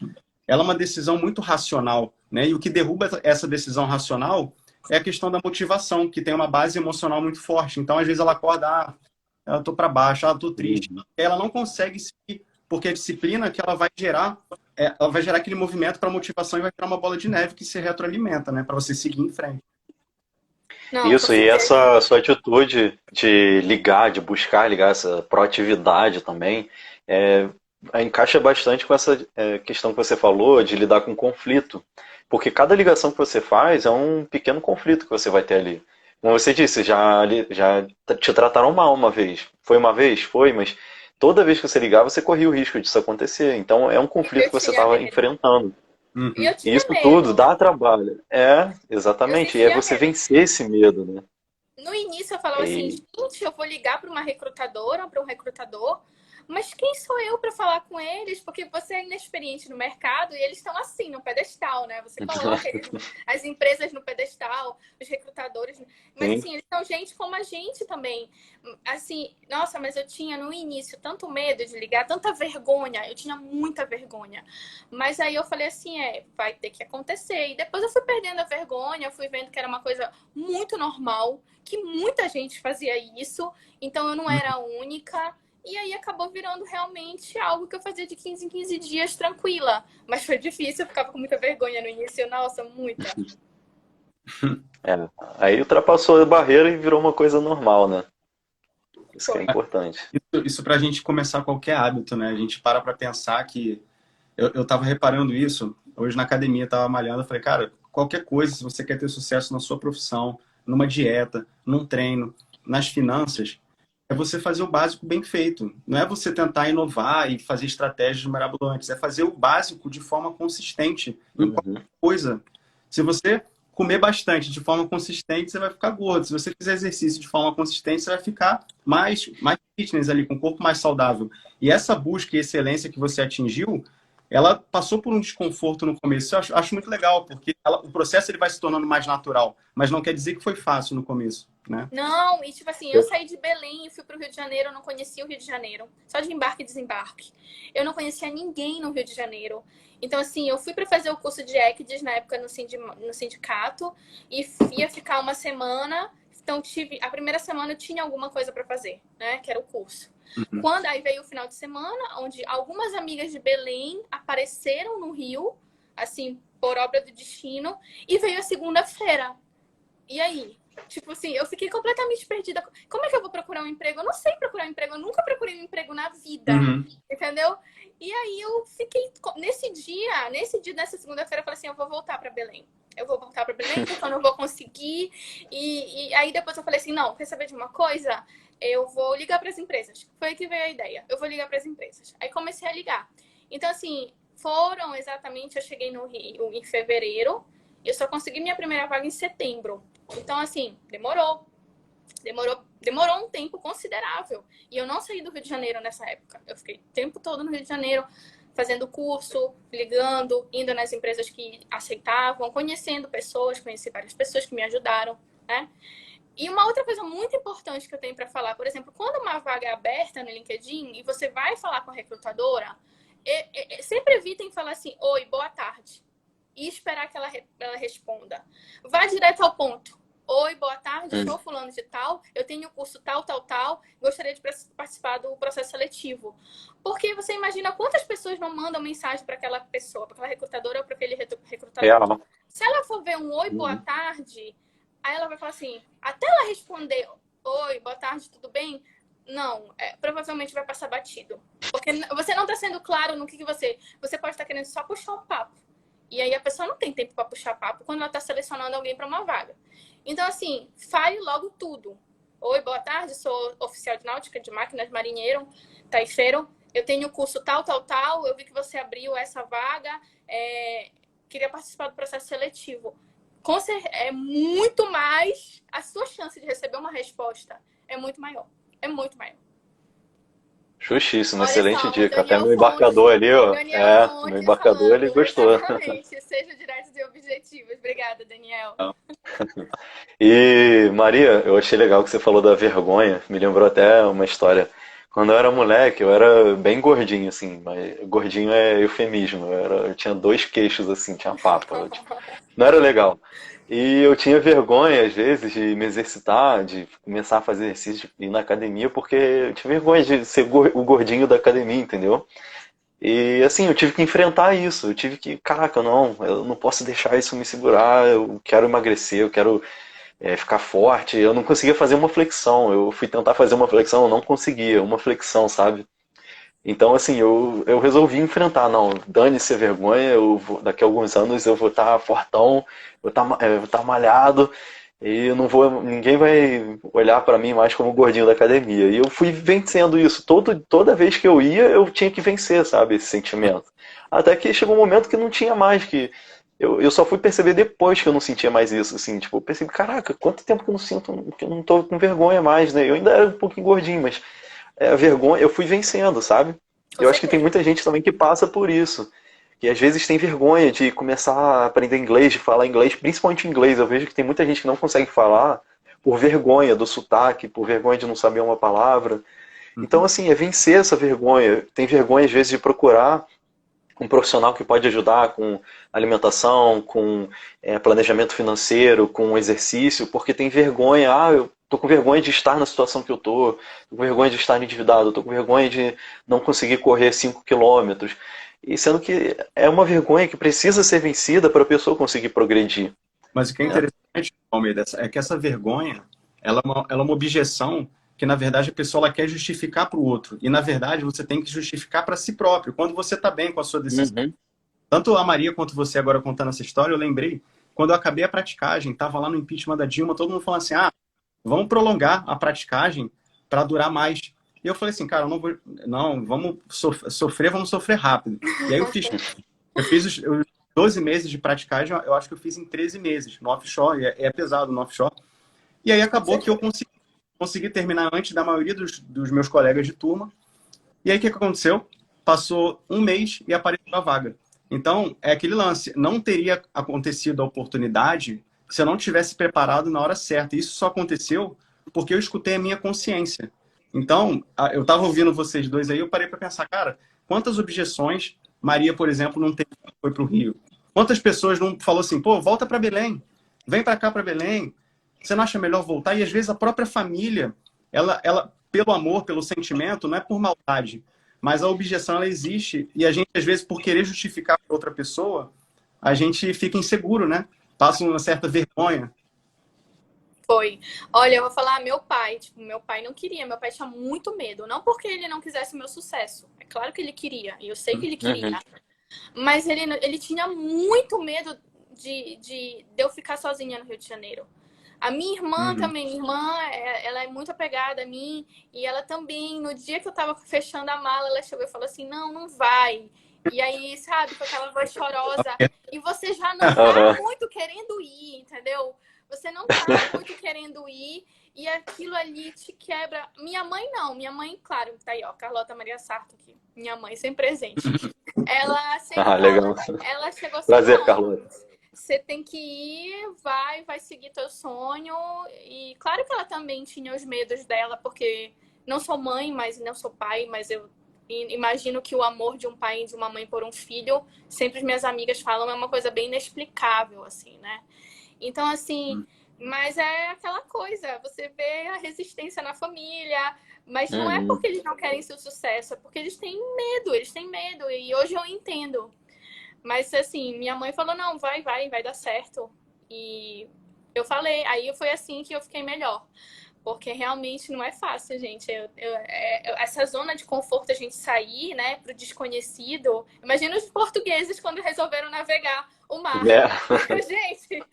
ela é uma decisão muito racional, né? E o que derruba essa decisão racional é a questão da motivação, que tem uma base emocional muito forte. Então, às vezes, ela acorda, eu tô para baixo, eu tô triste. Ela não consegue seguir, porque a disciplina que ela vai gerar aquele movimento para motivação e vai criar uma bola de neve que se retroalimenta, né? Para você seguir em frente. Não, Isso, e essa sua atitude de ligar, de buscar ligar, essa proatividade também, encaixa bastante com essa questão que você falou de lidar com conflito. Porque cada ligação que você faz é um pequeno conflito que você vai ter ali. Como você disse, já te trataram mal uma vez. Foi uma vez? Foi, mas toda vez que você ligar, você corria o risco disso acontecer. Então é um conflito que você estava enfrentando. E eu E tinha isso medo. tudo dá trabalho. Exatamente. E é você vencer esse medo, né? No início eu falava assim, gente, eu vou ligar para uma recrutadora, para um recrutador, mas quem sou eu para falar com eles? Porque você é inexperiente no mercado e eles estão assim, no pedestal, né? Você coloca as empresas no pedestal, os recrutadores. Mas assim, eles são gente como a gente também. Assim, nossa, mas eu tinha no início tanto medo de ligar, tanta vergonha. Eu tinha muita vergonha. Mas aí eu falei assim, vai ter que acontecer. E depois eu fui perdendo a vergonha, eu fui vendo que era uma coisa muito normal, que muita gente fazia isso. Então eu não era a única. E aí acabou virando realmente algo que eu fazia de 15 em 15 dias tranquila. Mas foi difícil, eu ficava com muita vergonha no início. Nossa, muita. Aí ultrapassou a barreira e virou uma coisa normal, né? Isso que é importante. Isso pra gente começar qualquer hábito, né? A gente para pensar que... Eu tava reparando isso, hoje na academia, tava malhando, eu falei, cara, qualquer coisa, se você quer ter sucesso na sua profissão, numa dieta, num treino, nas finanças... é você fazer o básico bem feito. Não é você tentar inovar e fazer estratégias mirabolantes. É fazer o básico de forma consistente em Uhum. qualquer coisa. Se você comer bastante de forma consistente, você vai ficar gordo. Se você fizer exercício de forma consistente, você vai ficar mais fitness ali, com o corpo mais saudável. E essa busca e excelência que você atingiu, ela passou por um desconforto no começo. Eu acho muito legal, porque o processo ele vai se tornando mais natural, mas não quer dizer que foi fácil no começo, né? Não, e tipo assim, eu saí de Belém e fui pro Rio de Janeiro, eu não conhecia o Rio de Janeiro, só de embarque e desembarque. Eu não conhecia ninguém no Rio de Janeiro. Então, assim, eu fui para fazer o curso de ECDIS na época no sindicato e ia ficar uma semana. Então, a primeira semana eu tinha alguma coisa para fazer, né? Que era o curso. Uhum. Quando aí veio o final de semana, onde algumas amigas de Belém apareceram no Rio, assim, por obra do destino, e veio a segunda-feira. E aí? Tipo assim, eu fiquei completamente perdida. Como é que eu vou procurar um emprego? Eu não sei procurar um emprego, eu nunca procurei um emprego na vida, entendeu? E aí eu fiquei, nessa segunda-feira, eu falei assim, eu vou voltar para Belém. Eu vou voltar para Belém, porque eu não vou conseguir. E aí depois eu falei assim, não, quer saber de uma coisa? Eu vou ligar para as empresas. Foi aí que veio a ideia. Eu vou ligar para as empresas. Aí comecei a ligar. Então, assim, eu cheguei no Rio em fevereiro, e eu só consegui minha primeira vaga em setembro. Então, assim, demorou um tempo considerável. E eu não saí do Rio de Janeiro nessa época. Eu fiquei o tempo todo no Rio de Janeiro, fazendo curso, ligando, indo nas empresas que aceitavam, conhecendo pessoas, conheci várias pessoas que me ajudaram, né? E uma outra coisa muito importante que eu tenho para falar, por exemplo, quando uma vaga é aberta no LinkedIn e você vai falar com a recrutadora, sempre evitem falar assim, oi, boa tarde, e esperar que ela responda. Vá direto ao ponto. Oi, boa tarde, sou fulano de tal, eu tenho o curso tal, gostaria de participar do processo seletivo. Porque você imagina quantas pessoas não mandam mensagem para aquela pessoa, para aquela recrutadora ou para aquele recrutador. Real. Se ela for ver um oi, boa tarde, aí ela vai falar assim, até ela responder oi, boa tarde, tudo bem? Não, provavelmente vai passar batido. Porque você não está sendo claro no que você pode estar querendo só puxar um papo. E aí a pessoa não tem tempo para puxar papo quando ela está selecionando alguém para uma vaga. Então, assim, fale logo tudo. Oi, boa tarde, sou oficial de náutica de máquinas, marinheiro, taifeiro. Eu tenho o curso tal. Eu vi que você abriu essa vaga. Queria participar do processo seletivo. É muito mais... A sua chance de receber uma resposta é muito maior. É muito maior. Justíssimo, Olha excelente só, dica. Até Daniel meu embarcador Fonte, ali, ó. Daniel Meu Fonte embarcador ele falando, gostou. exatamente. Seja direto e objetivos. Obrigada, Daniel. E, Maria, eu achei legal que você falou da vergonha. Me lembrou até uma história. Quando eu era moleque, eu era bem gordinho, assim. Mas gordinho é eufemismo. Eu tinha 2 queixos, assim, tinha papa. Tipo, não era legal. E eu tinha vergonha, às vezes, de me exercitar, de começar a fazer exercício, de ir na academia, porque eu tinha vergonha de ser o gordinho da academia, entendeu? E assim, eu tive que enfrentar isso. Eu tive que, caraca, não, eu não posso deixar isso me segurar. Eu quero emagrecer, eu quero ficar forte. Eu não conseguia fazer uma flexão. Eu fui tentar fazer uma flexão, eu não conseguia, uma flexão, sabe? Então, assim, eu resolvi enfrentar. Não, dane-se a vergonha. Daqui a alguns anos eu vou estar fortão, vou estar malhado. E eu não vou, ninguém vai olhar pra mim mais como o gordinho da academia. E eu fui vencendo isso. Toda vez que eu ia, eu tinha que vencer, sabe, esse sentimento. Até que chegou um momento que não tinha mais, que eu só fui perceber depois que eu não sentia mais isso, assim, tipo, eu percebi, caraca, quanto tempo que eu não sinto, que eu não tô com vergonha mais, né? Eu ainda era um pouquinho gordinho, mas a vergonha, eu fui vencendo, sabe? Com Eu acho que tem certeza. muita gente também que passa por isso. Que às vezes tem vergonha de começar a aprender inglês, de falar inglês, principalmente inglês. Eu vejo que tem muita gente que não consegue falar por vergonha do sotaque, por vergonha de não saber uma palavra. Então, assim, é vencer essa vergonha. Tem vergonha, às vezes, de procurar um profissional que pode ajudar com alimentação, com planejamento financeiro, com exercício, porque tem vergonha. Ah, eu tô com vergonha de estar na situação que eu tô com vergonha de estar endividado, tô com vergonha de não conseguir correr 5 quilômetros. E sendo que é uma vergonha que precisa ser vencida para a pessoa conseguir progredir. Mas o que é interessante, Almeida, é que essa vergonha, ela é uma objeção que, na verdade, a pessoa ela quer justificar para o outro. E, na verdade, você tem que justificar para si próprio, quando você está bem com a sua decisão. Uhum. Tanto a Maria quanto você agora contando essa história, eu lembrei, quando eu acabei a praticagem, estava lá no impeachment da Dilma, todo mundo falando assim, vamos prolongar a praticagem para durar mais. E eu falei assim, cara, eu não vou, não, vamos sofrer, vamos sofrer rápido. E aí eu fiz os 12 meses de praticagem, eu acho que eu fiz em 13 meses no offshore, é pesado no offshore. E aí acabou que eu consegui terminar antes da maioria dos meus colegas de turma. E aí o que aconteceu? Passou um mês e apareceu a vaga. Então, é aquele lance, não teria acontecido a oportunidade se eu não tivesse preparado na hora certa. Isso só aconteceu porque eu escutei a minha consciência. Então, eu estava ouvindo vocês dois aí, eu parei para pensar, cara, quantas objeções Maria, por exemplo, não teve quando foi para o Rio? Quantas pessoas não falou assim, pô, volta para Belém, vem para cá para Belém, você não acha melhor voltar? E às vezes a própria família, ela pelo amor, pelo sentimento, não é por maldade, mas a objeção ela existe e a gente às vezes por querer justificar para outra pessoa, a gente fica inseguro, né? Passa uma certa vergonha. Foi. Olha, eu vou falar, meu pai, tipo, meu pai não queria, meu pai tinha muito medo. Não porque ele não quisesse o meu sucesso. É claro que ele queria, e eu sei que ele queria. Mas ele tinha muito medo de eu ficar sozinha no Rio de Janeiro. A minha irmã também, minha irmã, ela é muito apegada a mim, e ela também, no dia que eu tava fechando a mala, ela chegou e falou assim, não, não vai. E aí, sabe, com aquela voz chorosa, e você já não tá muito querendo ir, entendeu? Você não tá muito querendo ir, e aquilo ali te quebra. Minha mãe não, minha mãe, claro, tá aí, ó, Carlota Maria Sarto aqui, minha mãe, sempre presente. Ela sempre Legal. ela chegou assim, Prazer, não, Carlota. você tem que ir, vai seguir teu sonho. E claro que ela também tinha os medos dela, porque não sou mãe, mas não sou pai, mas eu imagino que o amor de um pai e de uma mãe por um filho, sempre as minhas amigas falam, é uma coisa bem inexplicável, assim, né? Então, assim, mas é aquela coisa, você vê a resistência na família, mas não é porque eles não querem seu sucesso, é porque eles têm medo, e hoje eu entendo. Mas, assim, minha mãe falou, não, vai dar certo. E eu falei, aí foi assim que eu fiquei melhor. Porque realmente não é fácil, gente. Essa zona de conforto, a gente sair, né, pro desconhecido. Imagina os portugueses quando resolveram navegar o mar. Gente,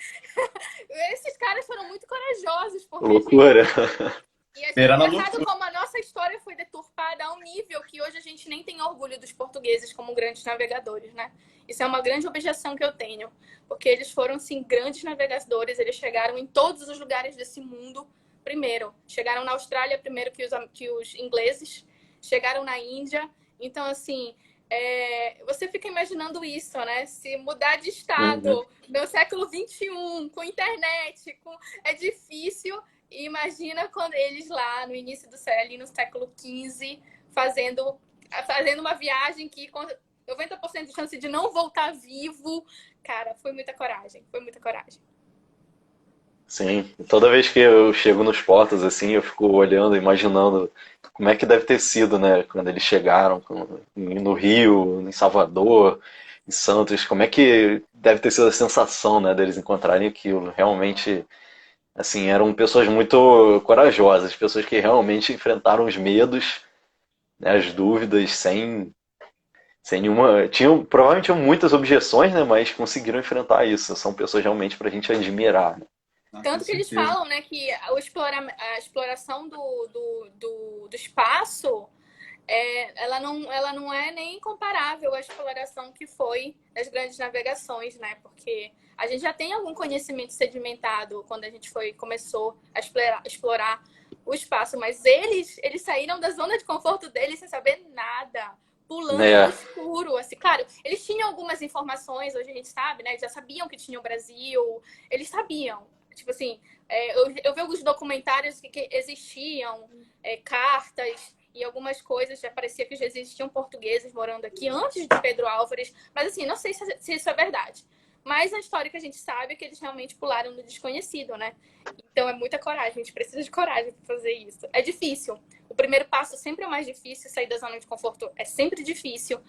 esses caras foram muito corajosos. Porque, loucura. gente, e é engraçado como a nossa história foi deturpada a um nível que hoje a gente nem tem orgulho dos portugueses como grandes navegadores, né? Isso é uma grande objeção que eu tenho. Porque eles foram, sim, grandes navegadores. Eles chegaram em todos os lugares desse mundo primeiro. Chegaram na Austrália primeiro que os ingleses. Chegaram na Índia. Então, assim, você fica imaginando isso, né? Se mudar de estado no século XXI, com internet, é difícil. E imagina quando eles lá no início do ali no século XV, fazendo uma viagem que com 90% de chance de não voltar vivo. Cara, foi muita coragem, foi muita coragem. Sim, toda vez que eu chego nos portos, assim, eu fico olhando, imaginando como é que deve ter sido, né, quando eles chegaram no Rio, em Salvador, em Santos, como é que deve ter sido a sensação, né, deles encontrarem aquilo. Realmente, assim, eram pessoas muito corajosas, pessoas que realmente enfrentaram os medos, né, as dúvidas, sem nenhuma. Provavelmente tinham muitas objeções, né, mas conseguiram enfrentar isso. São pessoas realmente para a gente admirar, né? Tanto que eles falam, né, que a exploração do espaço, ela não é nem comparável à exploração que foi das grandes navegações, né? Porque a gente já tem algum conhecimento sedimentado quando a gente começou a explorar o espaço, mas eles saíram da zona de conforto deles sem saber nada, pulando no escuro, assim. Claro, eles tinham algumas informações, hoje a gente sabe, né? Eles já sabiam que tinha o Brasil, eles sabiam. Tipo assim, eu vi alguns documentários que existiam cartas e algumas coisas, já parecia que já existiam portugueses morando aqui antes de Pedro Álvares, mas assim, não sei se isso é verdade. Mas a história que a gente sabe é que eles realmente pularam no desconhecido, né? Então é muita coragem, a gente precisa de coragem para fazer isso. É difícil. O primeiro passo sempre é mais difícil, sair da zona de conforto é sempre difícil.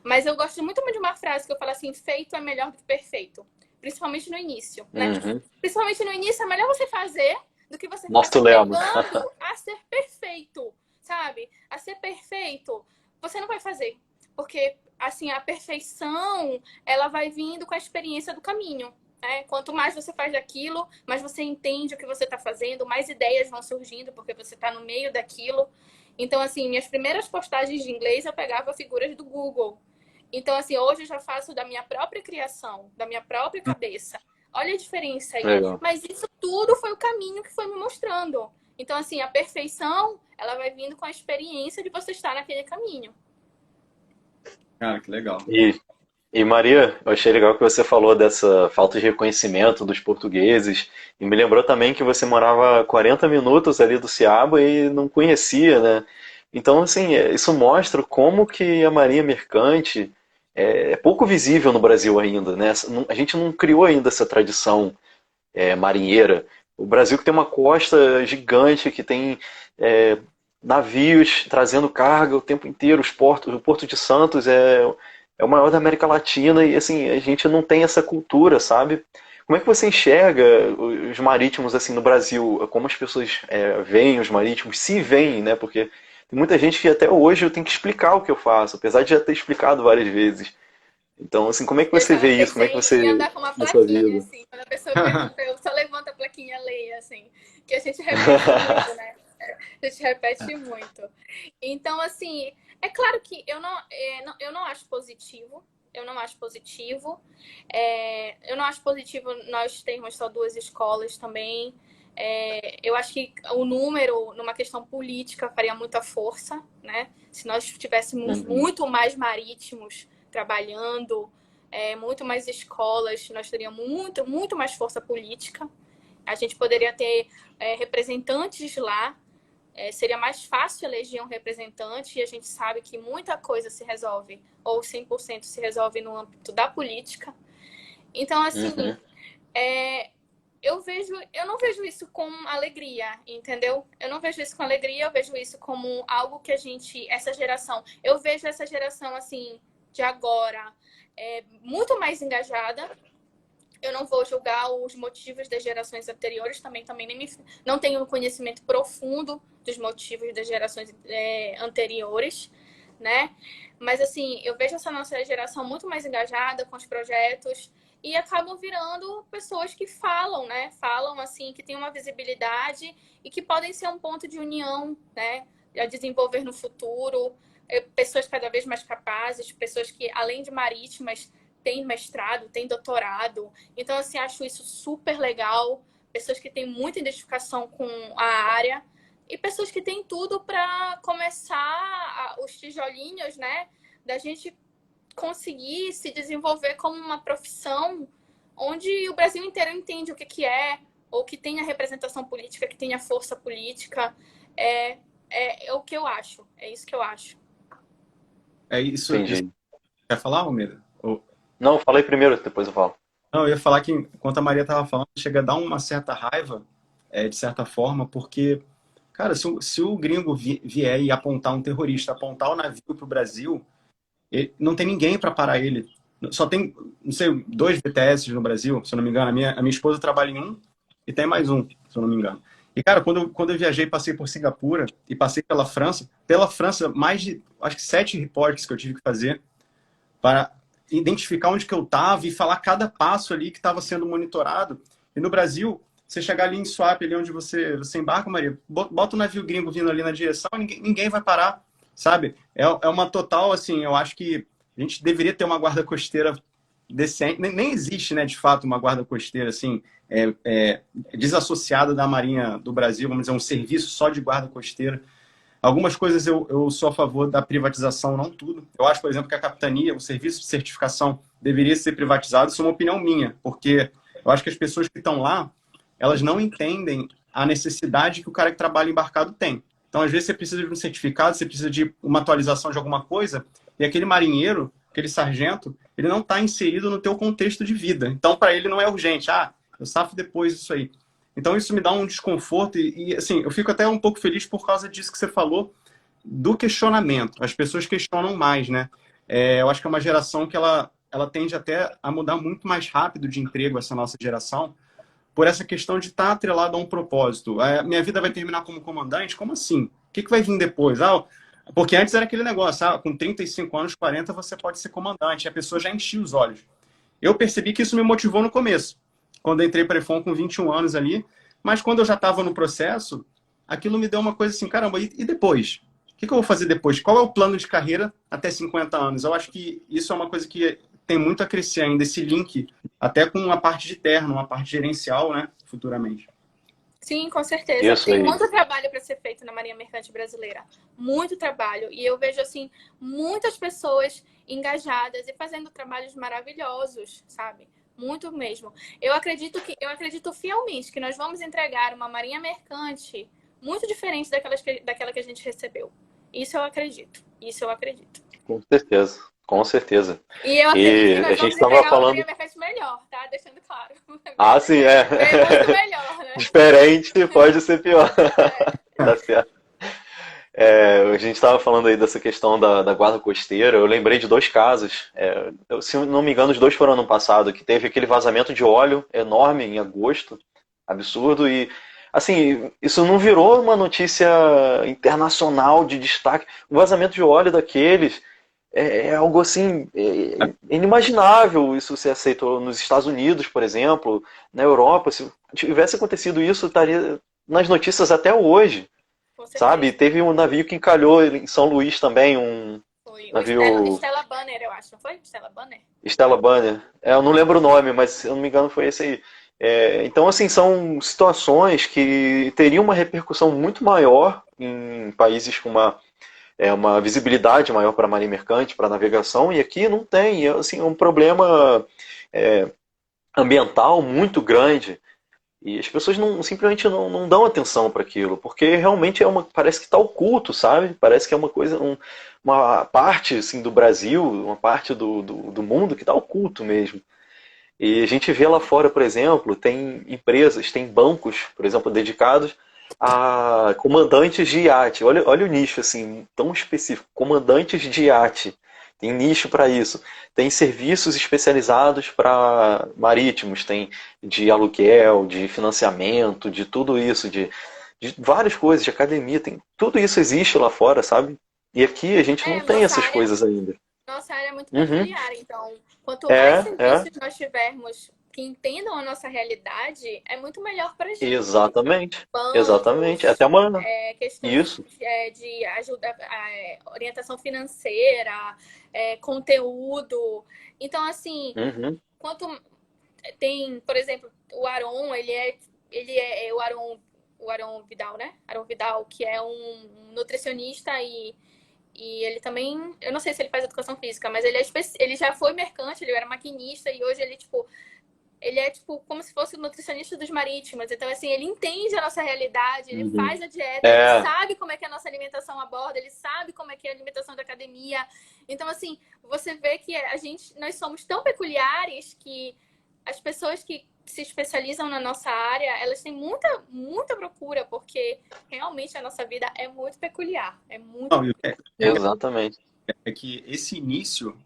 Mas eu gosto muito de uma frase que eu falo assim, feito é melhor do que perfeito. Principalmente no início, né? Principalmente no início, é melhor você fazer do que você ficar tentando a ser perfeito, sabe? A ser perfeito, você não vai fazer. Porque, assim, a perfeição, ela vai vindo com a experiência do caminho. né? Quanto mais você faz daquilo, mais você entende o que você está fazendo, mais ideias vão surgindo, porque você está no meio daquilo. Então, assim, minhas primeiras postagens de inglês eu pegava figuras do Google. Então, assim, hoje eu já faço da minha própria criação, da minha própria cabeça. Olha a diferença aí. Legal. Mas isso tudo foi o caminho que foi me mostrando. Então, assim, a perfeição, ela vai vindo com a experiência de você estar naquele caminho. Cara, que legal. E Maria, eu achei legal que você falou dessa falta de reconhecimento dos portugueses, e me lembrou também que você morava 40 minutos ali do Ceaba e não conhecia, né? Então, assim, isso mostra como que a Marinha Mercante é pouco visível no Brasil ainda, né? A gente não criou ainda essa tradição marinheira. O Brasil que tem uma costa gigante, que tem navios trazendo carga o tempo inteiro, o Porto de Santos é o maior da América Latina e assim, a gente não tem essa cultura, sabe? Como é que você enxerga os marítimos assim no Brasil? Como as pessoas veem os marítimos, se veem, né? Porque tem muita gente que até hoje eu tenho que explicar o que eu faço, apesar de já ter explicado várias vezes. Então, assim, como é que você Eu vê isso? Como é que pensei em você andar com uma na sua plaquinha, vida? assim. Quando a pessoa pergunta, eu só levanto a plaquinha, leia, assim. Que a gente repete muito, né? A gente repete muito. Então, assim, é claro que eu não acho positivo. Eu não acho positivo. Eu não acho positivo nós termos só 2 escolas também. Eu acho que o número, numa questão política, faria muita força, né? Se nós tivéssemos muito mais marítimos trabalhando, muito mais escolas, nós teríamos muito mais força política. A gente poderia ter representantes lá, seria mais fácil eleger um representante, e a gente sabe que muita coisa se resolve, ou 100% se resolve no âmbito da política. Então, assim, eu não vejo isso com alegria, entendeu? Eu não vejo isso com alegria, eu vejo isso como algo que eu vejo essa geração, assim, de agora, muito mais engajada. Eu não vou julgar os motivos das gerações anteriores, também não tenho conhecimento profundo dos motivos das gerações anteriores, né? Mas, assim, eu vejo essa nossa geração muito mais engajada com os projetos e acabam virando pessoas que falam, né? Falam, assim, que têm uma visibilidade e que podem ser um ponto de união, né? A desenvolver no futuro. Pessoas cada vez mais capazes, pessoas que, além de marítimas, têm mestrado, têm doutorado. Então, assim, acho isso super legal. Pessoas que têm muita identificação com a área e pessoas que têm tudo para começar os tijolinhos, né? Da gente conseguir se desenvolver como uma profissão onde o Brasil inteiro entende o que é, ou que tenha representação política, que tenha força política. É o que eu acho. É isso que eu acho. É isso. Entendi. Quer falar, Romero? Não, falei primeiro, depois eu falo. Não, eu ia falar que, enquanto a Maria estava falando, chega a dar uma certa raiva, de certa forma, porque, cara, se o gringo vier e apontar um terrorista, apontar o navio para o Brasil, não tem ninguém para parar ele. Só tem, não sei, 2 BTS no Brasil, se eu não me engano. A minha esposa trabalha em um e tem mais um, se eu não me engano. E, cara, quando eu viajei, passei por Singapura e passei pela França, mais de, acho que 7 reportes que eu tive que fazer para identificar onde que eu estava e falar cada passo ali que estava sendo monitorado. E no Brasil, você chegar ali em Suape, ali onde você embarca, Maria, bota o navio gringo vindo ali na direção, ninguém vai parar, sabe? É uma total, assim, eu acho que a gente deveria ter uma guarda costeira decente. Nem existe, né, de fato, uma guarda costeira, assim, desassociada da Marinha do Brasil, vamos dizer, um serviço só de guarda costeira. Algumas coisas eu sou a favor da privatização, não tudo. Eu acho, por exemplo, que a capitania, o serviço de certificação, deveria ser privatizado. Isso é uma opinião minha, porque eu acho que as pessoas que estão lá, elas não entendem a necessidade que o cara que trabalha embarcado tem. Então, às vezes, você precisa de um certificado, você precisa de uma atualização de alguma coisa, e aquele marinheiro, aquele sargento, ele não está inserido no teu contexto de vida. Então, para ele não é urgente. Eu safo depois isso aí. Então, isso me dá um desconforto e, assim, eu fico até um pouco feliz por causa disso que você falou, do questionamento. As pessoas questionam mais, né? Eu acho que é uma geração que ela tende até a mudar muito mais rápido de emprego, essa nossa geração, por essa questão de estar atrelado a um propósito. Minha vida vai terminar como comandante? Como assim? O que vai vir depois? Porque antes era aquele negócio, com 35 anos, 40, você pode ser comandante. E a pessoa já enchia os olhos. Eu percebi que isso me motivou no começo. quando eu entrei para a EFON com 21 anos ali, mas quando eu já estava no processo, aquilo me deu uma coisa assim, caramba, e depois? O que eu vou fazer depois? Qual é o plano de carreira até 50 anos? Eu acho que isso é uma coisa que tem muito a crescer ainda, esse link, até com uma parte de terno, uma parte gerencial, né, futuramente. Sim, com certeza. Isso Tem aí. muito trabalho para ser feito na Marinha Mercante Brasileira. Muito trabalho. E eu vejo, assim, muitas pessoas engajadas e fazendo trabalhos maravilhosos, sabe? Muito mesmo. Eu acredito fielmente que nós vamos entregar uma Marinha Mercante muito diferente daquela que a gente recebeu. Isso eu acredito. Isso eu acredito. Com certeza. Com certeza. E eu acredito que E a nós gente vamos estava entregar uma falando. Marinha Mercante melhor, tá? Deixando claro. Ah, sim, é. Bem muito melhor, né? Diferente pode ser pior. É. Tá certo. A gente estava falando aí dessa questão da guarda costeira. Eu lembrei de dois casos. Se eu não me engano, os dois foram ano passado, que teve aquele vazamento de óleo enorme em agosto, absurdo. E, assim, isso não virou uma notícia internacional de destaque. O vazamento de óleo daqueles é algo assim inimaginável. Isso ser aceito nos Estados Unidos, por exemplo, na Europa. Se tivesse acontecido isso, estaria nas notícias até hoje. Com Sabe? certeza. Teve um navio que encalhou em São Luís também, um Foi o navio Stella Banner, eu acho, não foi? Stella Banner? Stella Banner. Eu não lembro o nome, mas se eu não me engano foi esse aí. Então, assim, são situações que teriam uma repercussão muito maior em países com uma visibilidade maior para a marinha mercante, para a navegação, e aqui não tem. Assim, é um problema é, ambiental muito grande. E as pessoas simplesmente não dão atenção para aquilo, porque realmente parece que está oculto, sabe? Parece que é uma coisa, uma parte assim, do Brasil, uma parte do mundo que está oculto mesmo. E a gente vê lá fora, por exemplo, tem empresas, tem bancos, por exemplo, dedicados a comandantes de iate. Olha o nicho assim, tão específico, comandantes de iate. Tem nicho para isso. Tem serviços especializados para marítimos, tem de aluguel, de financiamento, de tudo isso, de várias coisas, de academia, tem tudo isso existe lá fora, sabe? E aqui a gente não tem essas coisas ainda. Nossa área é muito Uhum. peculiar, então, quanto mais É, serviços nós tivermos que entendam a nossa realidade, é muito melhor para a gente. exatamente. Exatamente. Bancos, Até uma. questões Isso. de ajuda, orientação financeira, conteúdo. Então, assim, Uhum. quanto tem, por exemplo, o Aron, ele é o Aron Vidal, né? Aron Vidal, que é um nutricionista e ele também, eu não sei se ele faz educação física, mas ele já foi mercante, ele era maquinista e hoje ele é tipo como se fosse o nutricionista dos marítimos. Então, assim, ele entende a nossa realidade, ele Uhum. faz a dieta, ele sabe como é que é a nossa alimentação a bordo, ele sabe como é que é a alimentação da academia. Então, assim, você vê que nós somos tão peculiares que as pessoas que se especializam na nossa área, elas têm muita, muita procura, porque realmente a nossa vida é muito peculiar. É muito. Não, Exatamente. é que esse início,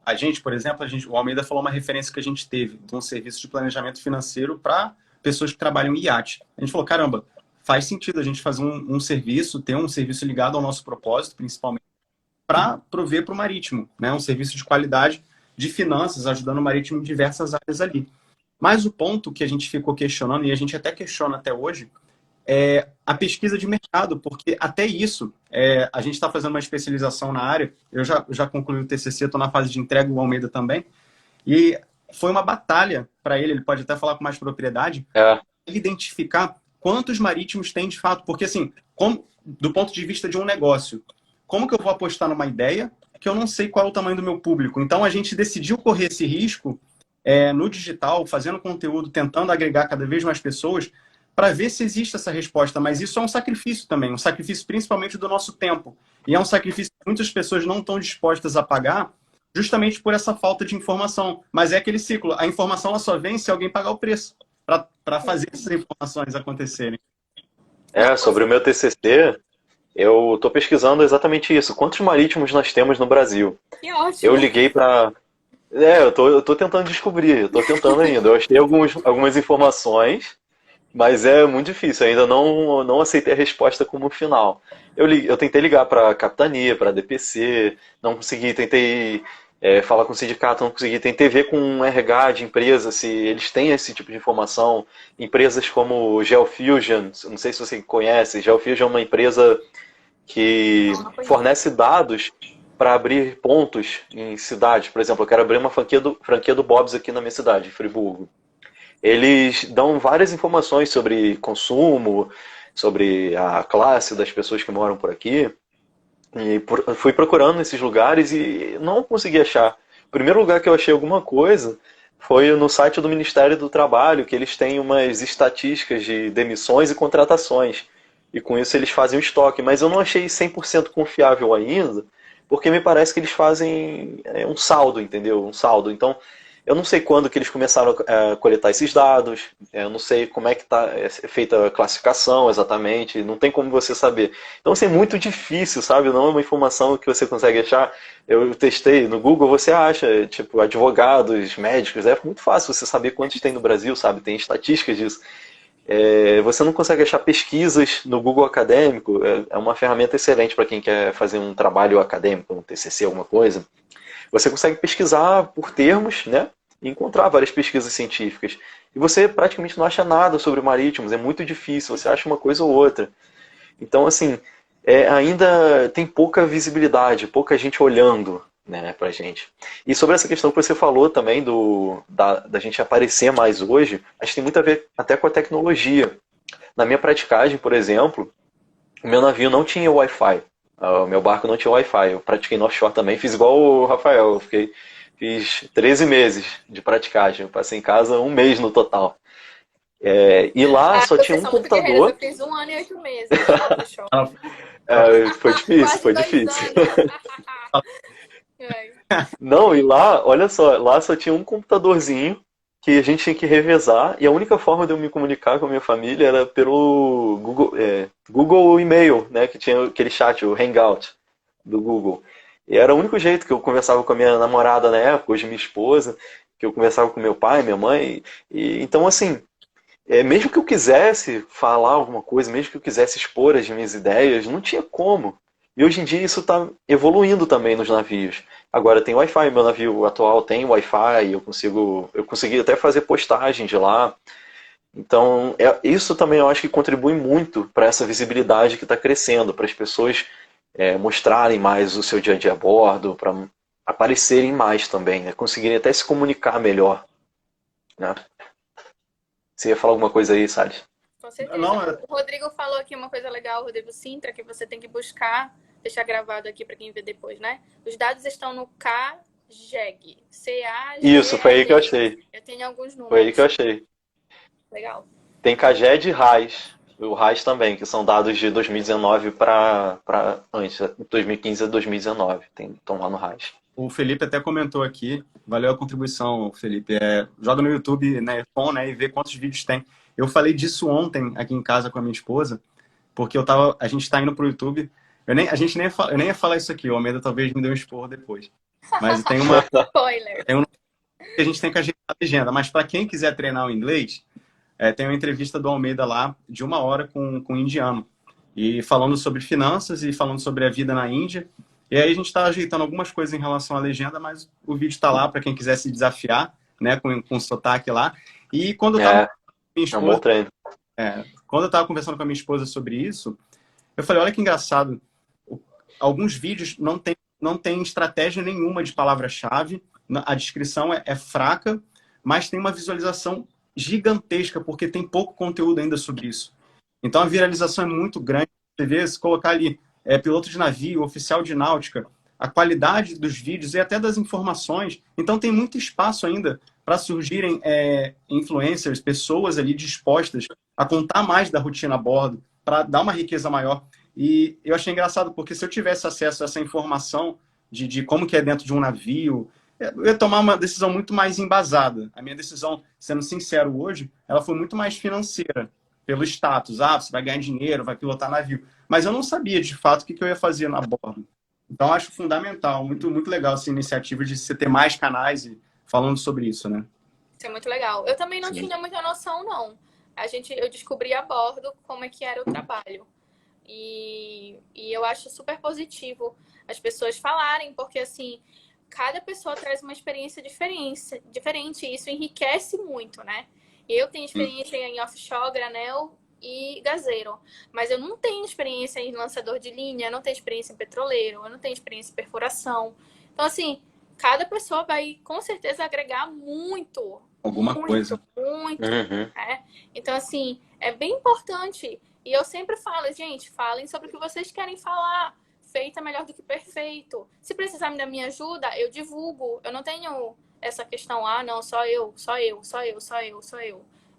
por exemplo, o Almeida falou uma referência que a gente teve de um serviço de planejamento financeiro para pessoas que trabalham em iate. A gente falou, caramba, faz sentido a gente fazer um serviço, ter um serviço ligado ao nosso propósito, principalmente, para prover para o marítimo, né? Um serviço de qualidade de finanças, ajudando o marítimo em diversas áreas ali. Mas o ponto que a gente ficou questionando, e a gente até questiona até hoje, é a pesquisa de mercado, porque até isso, a gente está fazendo uma especialização na área, eu já concluí o TCC, estou na fase de entrega, o Almeida também, e foi uma batalha para ele pode até falar com mais propriedade, ele identificar quantos marítimos tem de fato, porque assim, do ponto de vista de um negócio, como que eu vou apostar numa ideia que eu não sei qual é o tamanho do meu público? Então a gente decidiu correr esse risco no digital, fazendo conteúdo, tentando agregar cada vez mais pessoas, para ver se existe essa resposta. Mas isso é um sacrifício também, um sacrifício principalmente do nosso tempo. E é um sacrifício que muitas pessoas não estão dispostas a pagar, justamente por essa falta de informação. Mas é aquele ciclo, a informação ela só vem se alguém pagar o preço, para fazer essas informações acontecerem. Sobre o meu TCC, eu estou pesquisando exatamente isso. Quantos marítimos nós temos no Brasil? Que ótimo! Eu liguei para... eu tô tentando descobrir, eu tô tentando ainda. Eu achei algumas informações, mas é muito difícil. Eu ainda não aceitei a resposta como final. Eu tentei ligar para a capitania, para a DPC, não consegui. Tentei falar com o sindicato, não consegui. Tentei ver com um RH de empresa se eles têm esse tipo de informação. Empresas como Geofusion, não sei se você conhece, Geofusion é uma empresa que Não, não conheço. fornece dados para abrir pontos em cidades. Por exemplo, eu quero abrir uma franquia do Bob's aqui na minha cidade, Friburgo. Eles dão várias informações sobre consumo, sobre a classe das pessoas que moram por aqui. E fui procurando nesses lugares e não consegui achar. O primeiro lugar que eu achei alguma coisa foi no site do Ministério do Trabalho, que eles têm umas estatísticas de demissões e contratações. E com isso eles fazem o estoque. Mas eu não achei 100% confiável ainda, porque me parece que eles fazem um saldo, entendeu? Um saldo. Então, eu não sei quando que eles começaram a coletar esses dados, eu não sei como é que está feita a classificação exatamente, não tem como você saber. Então, assim, é muito difícil, sabe? Não é uma informação que você consegue achar. Eu testei no Google, você acha, tipo, advogados, médicos, é muito fácil você saber quantos tem no Brasil, sabe? Tem estatísticas disso. Você não consegue achar pesquisas no Google Acadêmico, é uma ferramenta excelente para quem quer fazer um trabalho acadêmico, um TCC, alguma coisa. Você consegue pesquisar por termos, né? E encontrar várias pesquisas científicas. E você praticamente não acha nada sobre marítimos, é muito difícil, você acha uma coisa ou outra. Então, assim, ainda tem pouca visibilidade, pouca gente olhando, né, pra gente. E sobre essa questão que você falou também da gente aparecer mais hoje, acho que tem muito a ver até com a tecnologia. Na minha praticagem, por exemplo, o meu navio não tinha Wi-Fi. O meu barco não tinha Wi-Fi. Eu pratiquei no offshore também, fiz igual o Rafael. Fiz 13 meses de praticagem. Eu passei em casa um mês no total. E lá Ah, só tinha vocês um são muito guerreiros. Eu computador. fiz 1 ano e 8 meses de offshore. Foi difícil, Quase foi 2 difícil. anos. É. Não, e lá, olha só, lá só tinha um computadorzinho que a gente tinha que revezar, e a única forma de eu me comunicar com a minha família era pelo Google e-mail, né, que tinha aquele chat, o Hangout do Google. E era o único jeito que eu conversava com a minha namorada na época, hoje minha esposa, que eu conversava com meu pai, minha mãe. Então, assim, mesmo que eu quisesse falar alguma coisa, mesmo que eu quisesse expor as minhas ideias, não tinha como. E hoje em dia isso está evoluindo também nos navios. Agora tem Wi-Fi, meu navio atual tem Wi-Fi, eu consegui até fazer postagem de lá. Então, isso também eu acho que contribui muito para essa visibilidade que está crescendo, para as pessoas mostrarem mais o seu dia a dia a bordo, para aparecerem mais também, né? Conseguirem até se comunicar melhor, né? Você ia falar alguma coisa aí, Salles? Com certeza. Não, O Rodrigo falou aqui uma coisa legal, o Rodrigo Sintra, que você tem que buscar, deixar gravado aqui para quem vê depois, né? Os dados estão no CAGEG. Isso, foi aí que eu CAGEG. achei. Eu tenho alguns Foi aí que eu números. achei. Legal. Tem CAGED e RAIS. O RAIS também, que são dados de 2019 para antes, 2015 a 2019. Estão lá no RAIS. o Felipe até comentou aqui, valeu a contribuição, Felipe. Joga no YouTube, né, iPhone, né, e vê quantos vídeos tem. Eu falei disso ontem aqui em casa com a minha esposa, porque a gente está indo pro YouTube. Eu nem ia falar isso aqui, o Almeida talvez me dê um esporro depois. Mas Spoiler. tem um que a gente tem que ajeitar a legenda. Mas para quem quiser treinar o inglês, tem uma entrevista do Almeida lá de 1 hora com um indiano. E falando sobre finanças e falando sobre a vida na Índia. E aí a gente está ajeitando algumas coisas em relação à legenda, mas o vídeo está lá para quem quiser se desafiar, né, com sotaque lá. E quando eu estava É um bom treino. quando eu estava conversando com a minha esposa sobre isso, eu falei, olha que engraçado, alguns vídeos não tem estratégia nenhuma de palavra-chave, a descrição é fraca, mas tem uma visualização gigantesca, porque tem pouco conteúdo ainda sobre isso. Então a viralização é muito grande. Você vê, se colocar ali piloto de navio, oficial de náutica, a qualidade dos vídeos e até das informações. Então tem muito espaço ainda para surgirem influencers, pessoas ali dispostas a contar mais da rotina a bordo, para dar uma riqueza maior. E eu achei engraçado, porque se eu tivesse acesso a essa informação de como que é dentro de um navio, eu ia tomar uma decisão muito mais embasada. A minha decisão, sendo sincero hoje, ela foi muito mais financeira, pelo status. Você vai ganhar dinheiro, vai pilotar navio. Mas eu não sabia, de fato, o que eu ia fazer na bordo. Então, acho fundamental, muito, muito legal essa iniciativa de você ter mais canais falando sobre isso, né? Isso é muito legal. Eu também não Sim. tinha muita noção, não. Eu descobri a bordo como é que era o trabalho. E eu acho super positivo as pessoas falarem, porque assim, cada pessoa traz uma experiência diferente e isso enriquece muito, né? Eu tenho experiência em offshore, granel e gazeiro, mas eu não tenho experiência em lançador de linha, eu não tenho experiência em petroleiro, eu não tenho experiência em perfuração. Então, assim, cada pessoa vai com certeza agregar muito. Alguma coisa. Muito. Né? Então, assim, é bem importante. E eu sempre falo, gente, falem sobre o que vocês querem falar. Feito é melhor do que perfeito. Se precisarem da minha ajuda, eu divulgo. Eu não tenho essa questão, não, só eu.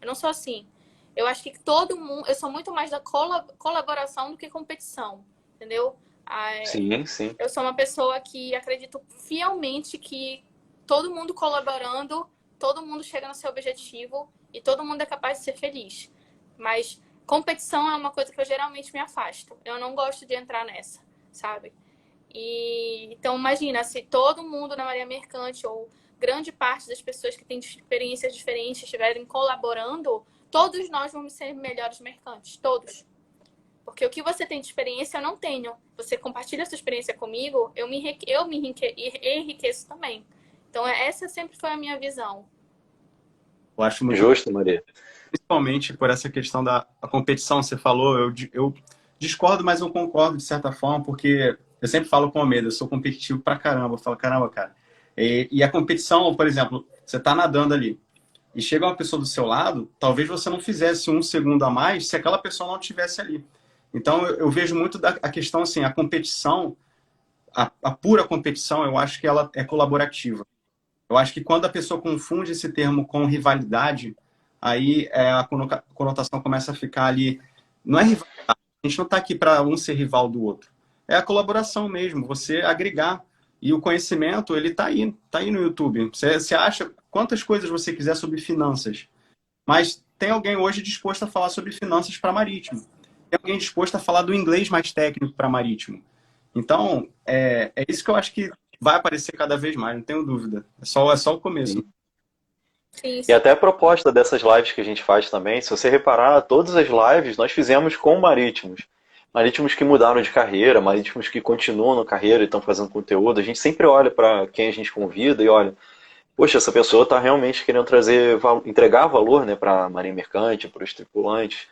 Eu não sou assim. Eu acho que todo mundo... Eu sou muito mais da colaboração do que competição. Entendeu? Sim, sim. Eu sou uma pessoa que acredito fielmente que todo mundo colaborando, todo mundo chega no seu objetivo e todo mundo é capaz de ser feliz. Mas competição é uma coisa que eu geralmente me afasto. Eu não gosto de entrar nessa, sabe? Então, imagina, se todo mundo na Maria Mercante ou grande parte das pessoas que têm experiências diferentes estiverem colaborando, todos nós vamos ser melhores mercantes, todos. Porque o que você tem de experiência eu não tenho. Você compartilha a sua experiência comigo, eu me enriqueço também. Então, essa sempre foi a minha visão. Eu acho muito Justo, Maria. Principalmente por essa questão da competição, você falou, eu discordo, mas eu concordo de certa forma, porque eu sempre falo com o Almeida, eu sou competitivo pra caramba, eu falo, caramba, cara. E a competição, por exemplo, você tá nadando ali, e chega uma pessoa do seu lado, talvez você não fizesse um segundo a mais se aquela pessoa não estivesse ali. Então, eu vejo muito a questão, assim, a competição, a pura competição, eu acho que ela é colaborativa. Eu acho que quando a pessoa confunde esse termo com rivalidade, aí a conotação começa a ficar ali. Não é rivalidade, a gente não está aqui para um ser rival do outro. É a colaboração mesmo, você agregar. E o conhecimento, ele está aí no YouTube. Você acha quantas coisas você quiser sobre finanças, mas tem alguém hoje disposto a falar sobre finanças para marítimo. Tem alguém disposto a falar do inglês mais técnico para marítimo. Então, é isso que eu acho que vai aparecer cada vez mais, não tenho dúvida. É só o começo. Sim. E até a proposta dessas lives que a gente faz também, se você reparar, todas as lives nós fizemos com marítimos. Marítimos que mudaram de carreira, marítimos que continuam na carreira e estão fazendo conteúdo. A gente sempre olha para quem a gente convida e olha, poxa, essa pessoa está realmente querendo entregar valor, né, para a marinha mercante, para os tripulantes.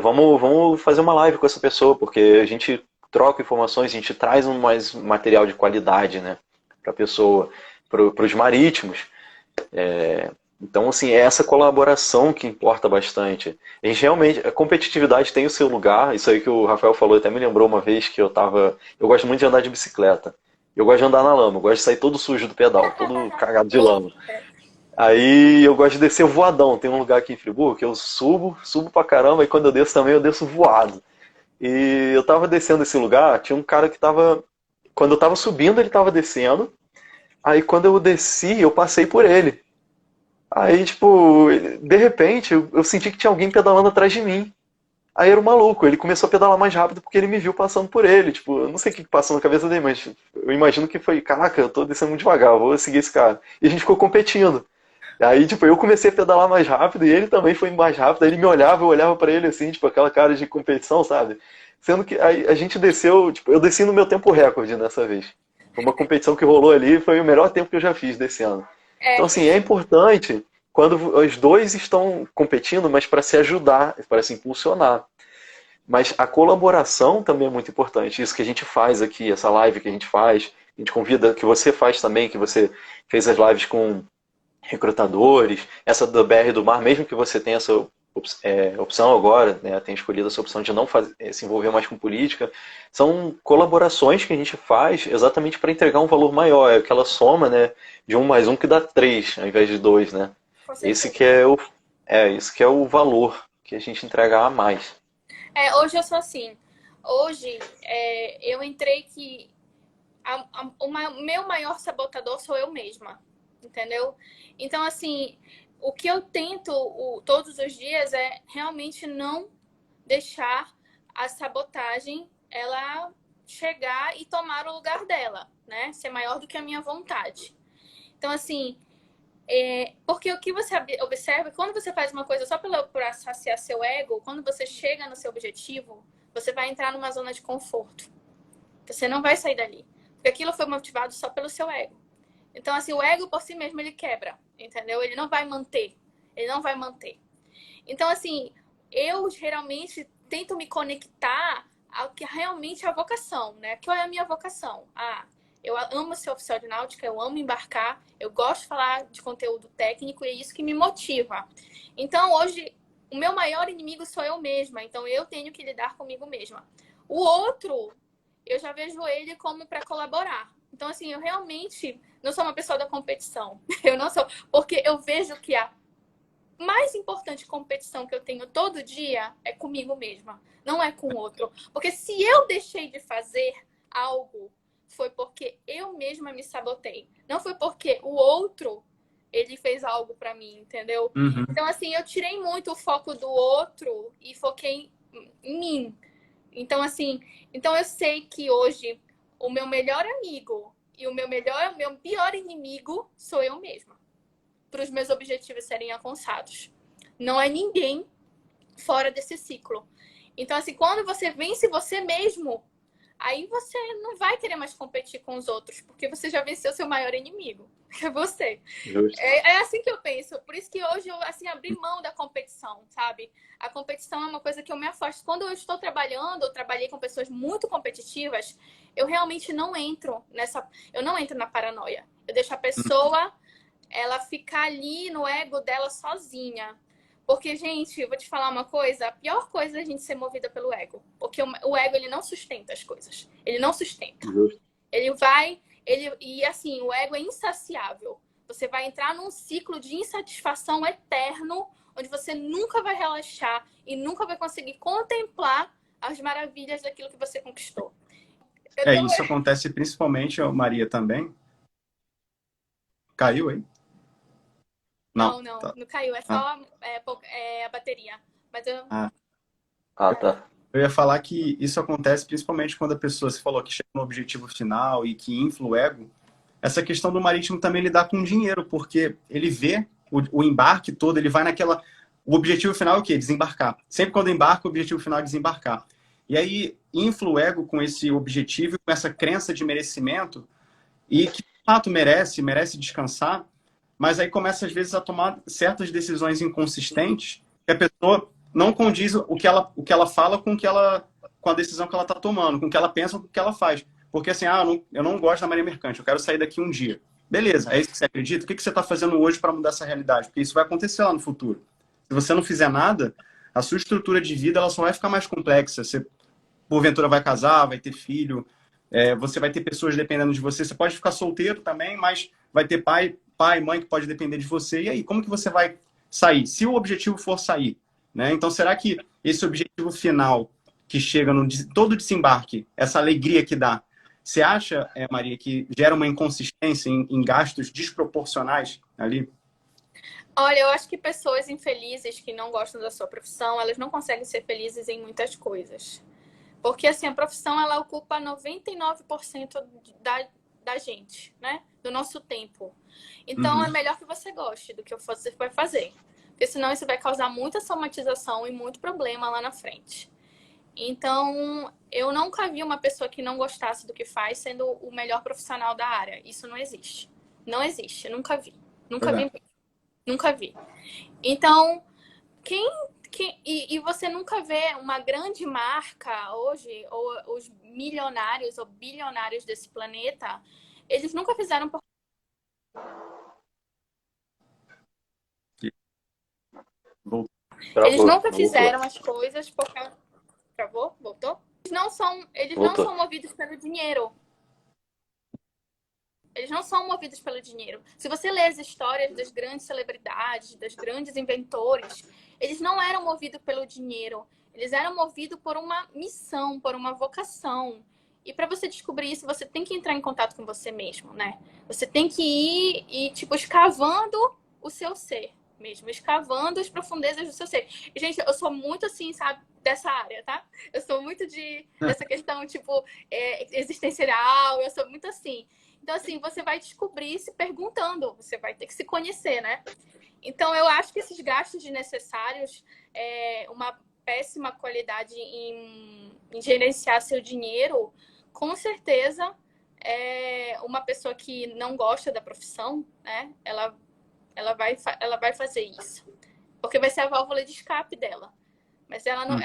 Vamos fazer uma live com essa pessoa, porque a gente troca informações, a gente traz mais material de qualidade, né, para a pessoa, para os marítimos. Então, assim, é essa colaboração que importa bastante. A gente realmente, a competitividade tem o seu lugar, isso aí que o Rafael falou, até me lembrou uma vez que eu gosto muito de andar de bicicleta. Eu gosto de andar na lama, eu gosto de sair todo sujo do pedal, todo cagado de lama. Aí eu gosto de descer voadão. Tem um lugar aqui em Friburgo que eu subo pra caramba, e quando eu desço também eu desço voado. E eu tava descendo esse lugar, tinha um cara que tava... Quando eu tava subindo, ele tava descendo. Aí quando eu desci, eu passei por ele. Aí, tipo, de repente, eu senti que tinha alguém pedalando atrás de mim. Aí era um maluco, ele começou a pedalar mais rápido porque ele me viu passando por ele. Tipo, eu não sei o que passou na cabeça dele, mas eu imagino que foi, caraca, eu tô descendo muito devagar, vou seguir esse cara. E a gente ficou competindo. Aí, tipo, eu comecei a pedalar mais rápido e ele também foi mais rápido. Aí ele me olhava, eu olhava pra ele assim, tipo, aquela cara de competição, sabe? Sendo que aí a gente desceu, tipo, eu desci no meu tempo recorde nessa vez. Foi uma competição que rolou ali, foi o melhor tempo que eu já fiz desse ano. Então, assim, é importante quando os dois estão competindo, mas para se ajudar, para se impulsionar. Mas a colaboração também é muito importante. Isso que a gente faz aqui, essa live que a gente faz, a gente convida, que você faz também, que você fez as lives com recrutadores, essa do BR do Mar, mesmo que você tenha essa opção agora, né, tenha escolhido essa opção de não se envolver mais com política, são colaborações que a gente faz exatamente para entregar um valor maior, é aquela soma, né, de 1 mais 1 que dá 3, ao invés de 2, né? Isso que é o valor que a gente entrega a mais. Hoje eu sou assim. Hoje eu entrei que o meu maior sabotador sou eu mesma, entendeu? Então, assim, o que eu tento todos os dias é realmente não deixar a sabotagem ela chegar e tomar o lugar dela, né? Ser maior do que a minha vontade. Então, assim, porque o que você observa, quando você faz uma coisa só para saciar seu ego, quando você chega no seu objetivo, você vai entrar numa zona de conforto. Você não vai sair dali. Porque aquilo foi motivado só pelo seu ego. Então, assim, o ego por si mesmo ele quebra, entendeu? Ele não vai manter. Ele não vai manter. Então, assim, eu geralmente tento me conectar ao que realmente é a vocação, né? Qual é a minha vocação? Eu amo ser oficial de náutica, eu amo embarcar, eu gosto de falar de conteúdo técnico e é isso que me motiva. Então, hoje, o meu maior inimigo sou eu mesma, então eu tenho que lidar comigo mesma. O outro, eu já vejo ele como para colaborar. Então, assim, eu realmente não sou uma pessoa da competição. Eu não sou, porque eu vejo que a mais importante competição que eu tenho todo dia é comigo mesma, não é com o outro. Porque se eu deixei de fazer algo, foi porque eu mesma me sabotei. Não foi porque o outro, ele fez algo pra mim, entendeu? Uhum. Então, assim, eu tirei muito o foco do outro e foquei em mim. Então, assim, então eu sei que hoje o meu melhor amigo e o meu pior inimigo sou eu mesma para os meus objetivos serem alcançados. Não é ninguém fora desse ciclo. Então, assim, quando você vence você mesmo, aí você não vai querer mais competir com os outros, porque você já venceu seu maior inimigo, que é você. É assim que eu penso. Por isso que hoje eu, assim, abri mão da competição, sabe? A competição é uma coisa que eu me afasto. Quando eu estou trabalhando, eu trabalhei com pessoas muito competitivas, eu realmente não entro nessa... Eu não entro na paranoia. Eu deixo a pessoa ela ficar ali no ego dela sozinha. Porque, gente, eu vou te falar uma coisa, a pior coisa é a gente ser movida pelo ego. Porque o ego, ele não sustenta as coisas. Ele não sustenta. E assim, o ego é insaciável. Você vai entrar num ciclo de insatisfação eterno, onde você nunca vai relaxar e nunca vai conseguir contemplar as maravilhas daquilo que você conquistou. Isso acontece principalmente, Maria, também. Caiu aí? Não, Tá. não caiu. É só a bateria. Mas eu... Tá. Eu ia falar que isso acontece principalmente quando a pessoa se falou que chega no objetivo final e que infla o ego. Essa questão do marítimo também lidar com dinheiro, porque ele vê o embarque todo, ele vai naquela... O objetivo final é o quê? Desembarcar. Sempre quando embarca, o objetivo final é desembarcar. E aí, infla o ego com esse objetivo, com essa crença de merecimento, e que, de fato, merece descansar, mas aí começa, às vezes, a tomar certas decisões inconsistentes, que a pessoa não condiz o que ela fala com a decisão que ela está tomando, com o que ela pensa, com o que ela faz. Porque assim, eu não gosto da Marinha Mercante, eu quero sair daqui um dia. Beleza, é isso que você acredita? O que você está fazendo hoje para mudar essa realidade? Porque isso vai acontecer lá no futuro. Se você não fizer nada, a sua estrutura de vida ela só vai ficar mais complexa. Você, porventura, vai casar, vai ter filho, você vai ter pessoas dependendo de você. Você pode ficar solteiro também, mas vai ter pai, mãe que pode depender de você. E aí, como que você vai sair? Se o objetivo for sair, né? Então, será que esse objetivo final que chega no todo desembarque, essa alegria que dá, você acha, Maria, que gera uma inconsistência em gastos desproporcionais ali? Olha, eu acho que pessoas infelizes que não gostam da sua profissão, elas não conseguem ser felizes em muitas coisas. Porque, assim, a profissão, ela ocupa 99% da gente, né? Do nosso tempo. Então, é melhor que você goste do que você vai fazer. Porque senão isso vai causar muita somatização e muito problema lá na frente. Então, eu nunca vi uma pessoa que não gostasse do que faz sendo o melhor profissional da área. Isso não existe. Não existe. Eu nunca vi. Nunca vi. Nunca vi. Então, e você nunca vê uma grande marca hoje, ou os milionários ou bilionários desse planeta, eles nunca fizeram... Eles nunca fizeram as coisas porque... Travou? Voltou? Eles não são movidos pelo dinheiro. Eles não são movidos pelo dinheiro. Se você lê as histórias das grandes celebridades, dos grandes inventores, eles não eram movidos pelo dinheiro. Eles eram movidos por uma missão, por uma vocação. E para você descobrir isso, você tem que entrar em contato com você mesmo, né? Você tem que ir e, tipo, escavando o seu ser mesmo. Escavando as profundezas do seu ser. E, gente, eu sou muito assim, sabe? Dessa área, tá? Eu sou muito dessa questão, tipo, existencial. Eu sou muito assim. Então, assim, você vai descobrir se perguntando. Você vai ter que se conhecer, né? Então, eu acho que esses gastos desnecessários, uma péssima qualidade em gerenciar seu dinheiro, com certeza uma pessoa que não gosta da profissão, né? Ela vai fazer isso. Porque vai ser a válvula de escape dela. Mas ela não, o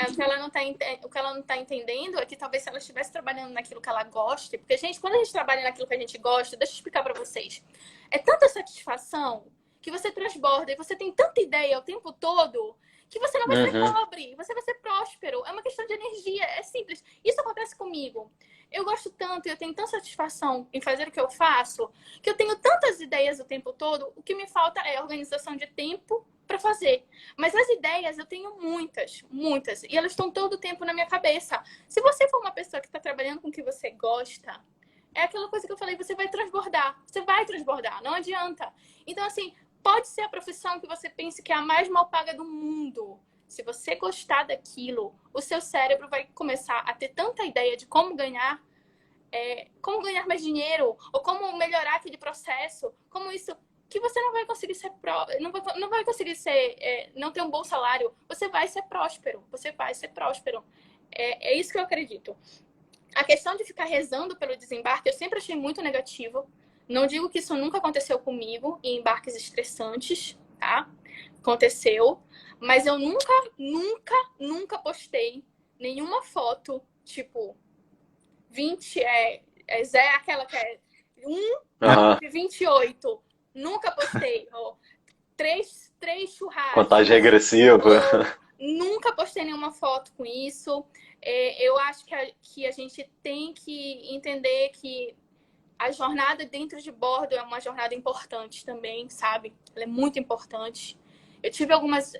que ela não tá entendendo é que talvez se ela estivesse trabalhando naquilo que ela gosta, porque, gente, quando a gente trabalha naquilo que a gente gosta, deixa eu explicar para vocês, é tanta satisfação que você transborda e você tem tanta ideia o tempo todo que você não vai ser pobre, você vai ser próspero. É uma questão de energia, é simples. Isso acontece comigo. Eu gosto tanto e eu tenho tanta satisfação em fazer o que eu faço, que eu tenho tantas ideias o tempo todo, o que me falta é organização de tempo para fazer. Mas as ideias eu tenho muitas, muitas, e elas estão todo o tempo na minha cabeça. Se você for uma pessoa que está trabalhando com o que você gosta, é aquela coisa que eu falei, você vai transbordar, não adianta. Então, assim, pode ser a profissão que você pense que é a mais mal paga do mundo. Se você gostar daquilo, o seu cérebro vai começar a ter tanta ideia de como ganhar mais dinheiro, ou como melhorar aquele processo, como isso, que você não vai conseguir ser não vai conseguir ser, não ter um bom salário. Você vai ser próspero. É isso que eu acredito. A questão de ficar rezando pelo desembarque, eu sempre achei muito negativo. Não digo que isso nunca aconteceu comigo em embarques estressantes, tá? Aconteceu. Mas eu nunca postei nenhuma foto, tipo, 20, Zé, aquela que é 28. Nunca postei. Três churrascos. Contagem regressiva. Nunca postei nenhuma foto com isso. Eu acho que a gente tem que entender que a jornada dentro de bordo é uma jornada importante também, sabe? Ela é muito importante. Eu tive algumas...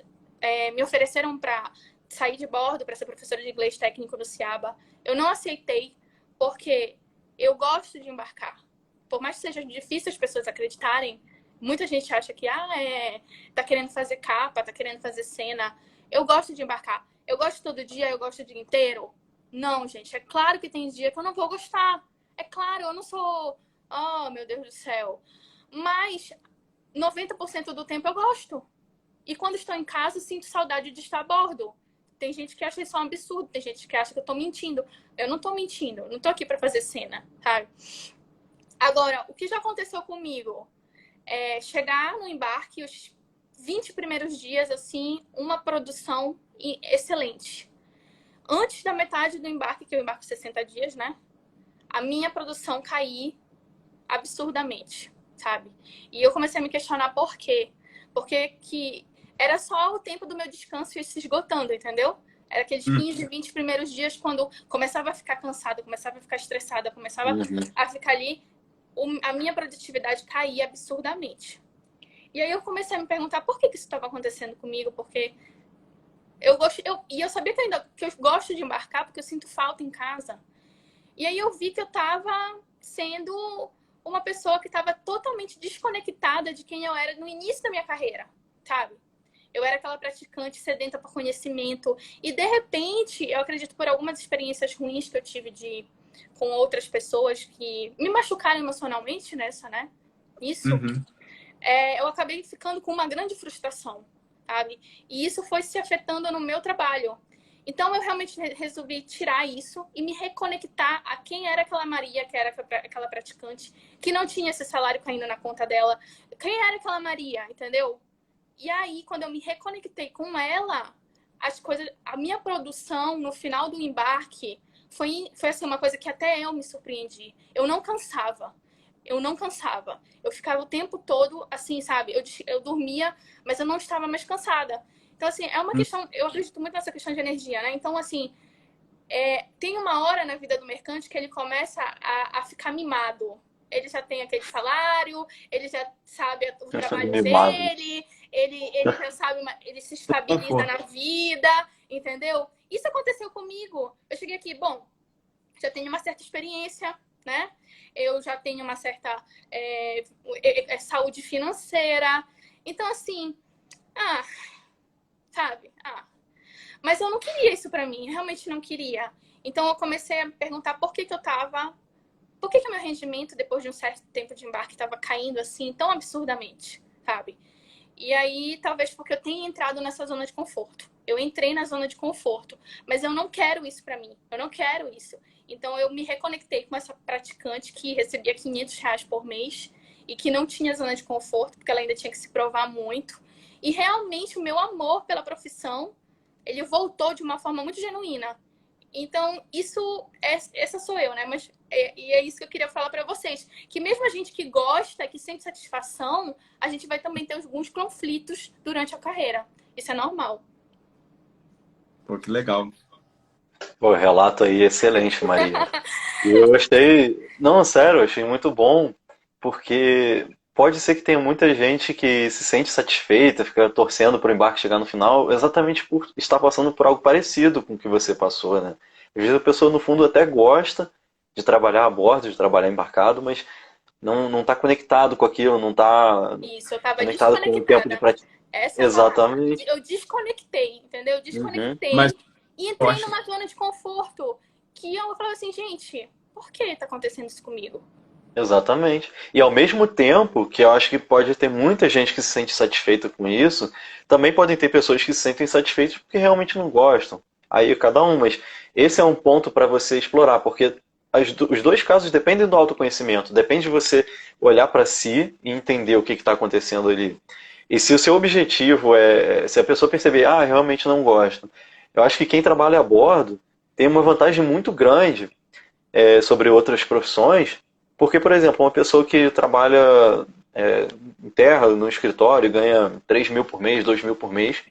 me ofereceram para sair de bordo, para ser professora de inglês técnico no Ciaba. Eu não aceitei, porque eu gosto de embarcar. Por mais que seja difícil as pessoas acreditarem, muita gente acha que tá querendo fazer capa, tá querendo fazer cena. Eu gosto de embarcar. Eu gosto todo dia, eu gosto o dia inteiro. Não, gente, é claro que tem dia que eu não vou gostar. É claro, eu não sou... Oh, meu Deus do céu. Mas 90% do tempo eu gosto. E quando estou em casa, sinto saudade de estar a bordo. Tem gente que acha isso um absurdo, tem gente que acha que eu tô mentindo. Eu não tô mentindo, eu não tô aqui para fazer cena, sabe? Agora, o que já aconteceu comigo é chegar no embarque, os 20 primeiros dias, assim, uma produção excelente. Antes da metade do embarque, que eu embarco 60 dias, né? A minha produção cair absurdamente, sabe? E eu comecei a me questionar por quê. Porque que era só o tempo do meu descanso se esgotando, entendeu? Era aqueles 15, 20 primeiros dias, quando começava a ficar cansada, começava a ficar estressada, começava a ficar ali, a minha produtividade caía absurdamente. E aí eu comecei a me perguntar por que isso estava acontecendo comigo, porque eu sabia que eu gosto de embarcar, porque eu sinto falta em casa. E aí eu vi que eu estava sendo uma pessoa que estava totalmente desconectada de quem eu era no início da minha carreira, sabe? Eu era aquela praticante sedenta por conhecimento. E, de repente, eu acredito por algumas experiências ruins que eu tive com outras pessoas que me machucaram emocionalmente nessa, né? Isso. Eu acabei ficando com uma grande frustração, sabe? E isso foi se afetando no meu trabalho. Então, eu realmente resolvi tirar isso e me reconectar a quem era aquela Maria, que era aquela praticante, que não tinha esse salário caindo na conta dela. Quem era aquela Maria, entendeu? E aí, quando eu me reconectei com ela, a minha produção no final do embarque foi assim, uma coisa que até eu me surpreendi. Eu não cansava. Eu ficava o tempo todo, assim, sabe? Eu dormia, mas eu não estava mais cansada. Então, assim, é uma questão... Eu acredito muito nessa questão de energia, né? Então, assim, tem uma hora na vida do mercante que ele começa a ficar mimado. Ele já tem aquele salário, ele já sabe o trabalho dele, ele já sabe, ele se estabiliza na vida, entendeu? Isso aconteceu comigo. Eu cheguei aqui, bom, já tenho uma certa experiência, né? Eu já tenho uma certa saúde financeira. Então, assim, sabe? Mas eu não queria isso pra mim, realmente não queria. Então, eu comecei a me perguntar por que o meu rendimento, depois de um certo tempo de embarque, estava caindo assim tão absurdamente, sabe? E aí, talvez porque eu tenha entrado nessa zona de conforto. Eu entrei na zona de conforto, mas eu não quero isso pra mim. Eu não quero isso. Então, eu me reconectei com essa praticante que recebia R$ 500 por mês e que não tinha zona de conforto, porque ela ainda tinha que se provar muito. E realmente o meu amor pela profissão, ele voltou de uma forma muito genuína. Então, essa sou eu, né? Mas é isso que eu queria falar para vocês. Que mesmo a gente que gosta, que sente satisfação, a gente vai também ter alguns conflitos durante a carreira. Isso é normal. Pô, que legal. Pô, relato aí excelente, Maria. E eu achei, não, sério, eu achei muito bom, porque pode ser que tenha muita gente que se sente satisfeita, fica torcendo para o embarque chegar no final, exatamente por estar passando por algo parecido com o que você passou, né? Às vezes a pessoa, no fundo, até gosta de trabalhar a bordo, de trabalhar embarcado, mas não está conectado com aquilo, não está Isso, eu tava conectado com o tempo de desconectada. prática. Essa é a palavra. Exatamente. Eu desconectei, entendeu? Eu Uhum. Mas desconectei e eu entrei acho, numa zona de conforto que eu falava assim, gente, por que tá acontecendo isso comigo? Exatamente. E ao mesmo tempo que eu acho que pode ter muita gente que se sente satisfeita com isso, também podem ter pessoas que se sentem satisfeitas porque realmente não gostam. Aí cada um, mas esse é um ponto para você explorar, porque os dois casos dependem do autoconhecimento, depende de você olhar para si e entender o que está acontecendo ali. E se o seu objetivo se a pessoa perceber, ah, realmente não gosto, eu acho que quem trabalha a bordo tem uma vantagem muito grande sobre outras profissões, porque, por exemplo, uma pessoa que trabalha em terra, no escritório, ganha 3 mil por mês, 2 mil por mês,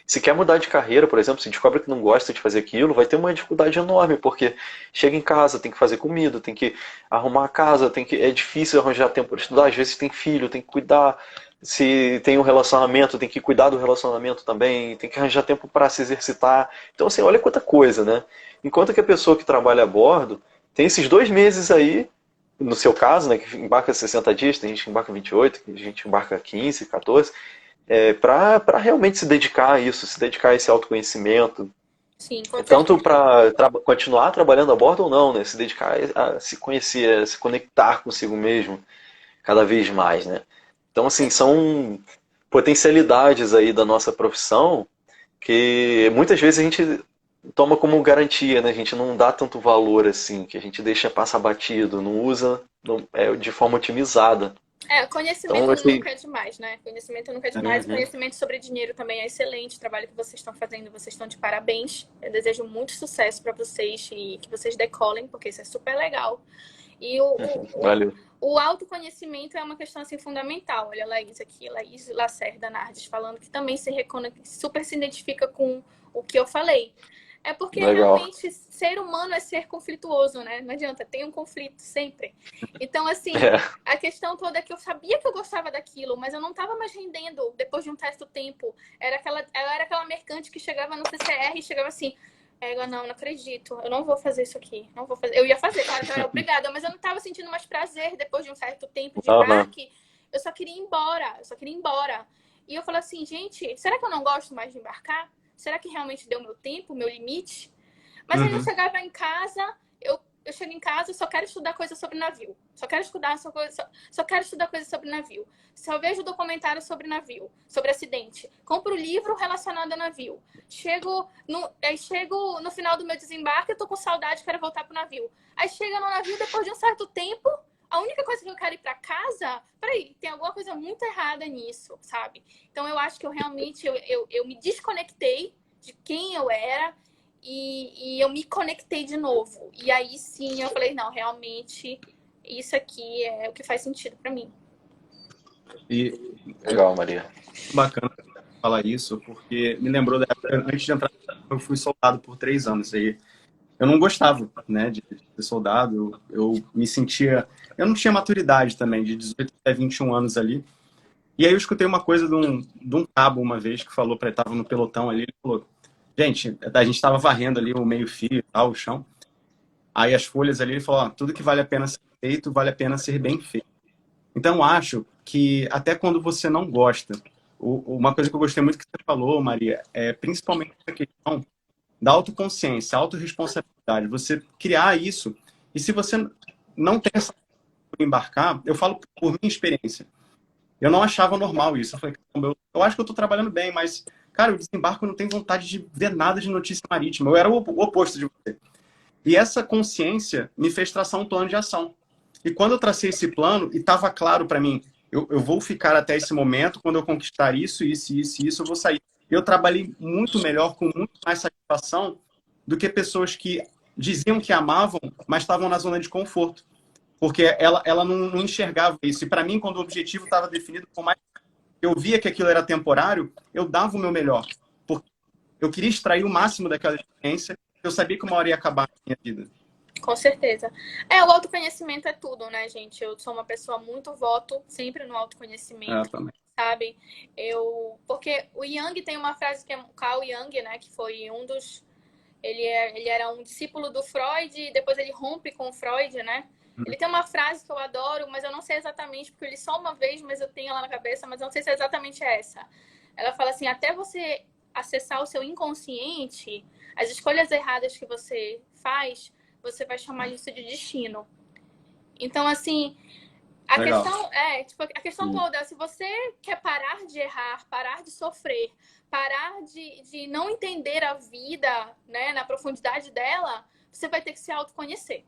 se quer mudar de carreira, por exemplo, se descobre que não gosta de fazer aquilo, vai ter uma dificuldade enorme, porque chega em casa, tem que fazer comida, tem que arrumar a casa, é difícil arranjar tempo para estudar, às vezes tem filho, tem que cuidar, se tem um relacionamento, tem que cuidar do relacionamento também, tem que arranjar tempo para se exercitar. Então, assim, olha quanta coisa, né? Enquanto que a pessoa que trabalha a bordo tem esses 2 meses aí, no seu caso, né, que embarca 60 dias, tem gente que embarca 28, tem gente que embarca 15, 14, para realmente se dedicar a isso, se dedicar a esse autoconhecimento, Sim, com tanto certeza. para continuar trabalhando a bordo ou não, né, se dedicar a se conhecer, a se conectar consigo mesmo cada vez mais, né. Então, assim, são potencialidades aí da nossa profissão que muitas vezes a gente toma como garantia, né? A gente não dá tanto valor assim, que a gente deixa passar batido, não usa de forma otimizada. Então, Conhecimento assim, nunca é demais, né? Conhecimento nunca é demais. uhum. Conhecimento sobre dinheiro também é excelente. O trabalho que vocês estão fazendo, vocês estão de parabéns. Eu desejo muito sucesso para vocês e que vocês decolem, porque isso é super legal. E valeu. o autoconhecimento é uma questão assim, fundamental. Olha a Laís aqui, Laís Lacerda Nardes, falando que também super se identifica com o que eu falei. É porque Legal. realmente ser humano é ser conflituoso, né? Não adianta, tem um conflito sempre. Então, assim, É, a questão toda é que eu sabia que eu gostava daquilo, mas eu não estava mais rendendo depois de um certo tempo. Ela era aquela mercante que chegava no CCR e chegava assim, não acredito, eu não vou fazer isso aqui, não vou fazer. Eu ia fazer, claro que eu era obrigada, mas eu não estava sentindo mais prazer depois de um certo tempo de aham. embarque. Eu só queria ir embora, eu só queria ir embora. E eu falei assim, gente, será que eu não gosto mais de embarcar? Será que realmente deu meu tempo, meu limite? Mas aí eu Uhum. chegava em casa, eu chego em casa, eu só quero estudar coisa sobre navio. Só quero estudar coisa sobre navio. Só vejo documentário sobre navio, sobre acidente. Compro livro relacionado a navio. Chego no final do meu desembarque, eu tô com saudade, quero voltar pro navio. Aí chega no navio, depois de um certo tempo, a única coisa que eu quero ir para casa, peraí, tem alguma coisa muito errada nisso, sabe? Então eu acho que eu realmente eu me desconectei de quem eu era e eu me conectei de novo. E aí sim eu falei, não, realmente isso aqui é o que faz sentido para mim. E é Legal, Maria. bacana falar isso, porque me lembrou da época, antes de entrar, eu fui soldado por 3 anos. E eu não gostava, né, de ser soldado. Eu me sentia... Eu não tinha maturidade também, de 18 até 21 anos ali. E aí eu escutei uma coisa de um cabo uma vez que falou para ele, estava no pelotão ali, ele falou, gente, a gente estava varrendo ali o meio-fio e tal, o chão. Aí as folhas ali, ele falou, ó, tudo que vale a pena ser feito, vale a pena ser bem feito. Então eu acho que até quando você não gosta, uma coisa que eu gostei muito que você falou, Maria, é principalmente a questão da autoconsciência, autorresponsabilidade, você criar isso. E se você não tem essa embarcar, eu falo por minha experiência, eu não achava normal isso. Eu falei, eu acho que eu estou trabalhando bem, mas, cara, eu desembarco, eu não tenho vontade de ver nada de notícia marítima. Eu era o oposto de você. E essa consciência me fez traçar um plano de ação. E quando eu tracei esse plano, e estava claro para mim, eu vou ficar até esse momento, quando eu conquistar isso, eu vou sair. Eu trabalhei muito melhor, com muito mais satisfação, do que pessoas que diziam que amavam, mas estavam na zona de conforto. Porque ela não enxergava isso. E para mim, quando o objetivo estava definido, por mais que eu via que aquilo era temporário, eu dava o meu melhor. Porque eu queria extrair o máximo daquela experiência, eu sabia que uma hora ia acabar a minha vida. Com certeza. O autoconhecimento é tudo, né, gente? Eu sou uma pessoa muito voto sempre no autoconhecimento, Também. sabe? Porque o Jung tem uma frase que é o Carl Jung, né, que foi um dos... Ele era um discípulo do Freud e depois ele rompe com o Freud, né? Ele tem uma frase que eu adoro, mas eu não sei exatamente, porque eu li só uma vez, mas eu tenho ela na cabeça, mas eu não sei se é exatamente essa. Ela fala assim, até você acessar o seu inconsciente, as escolhas erradas que você faz, você vai chamar isso de destino. Então, assim, a Legal. questão toda é, se você quer parar de errar, parar de sofrer, parar de não entender a vida, né, na profundidade dela, você vai ter que se autoconhecer.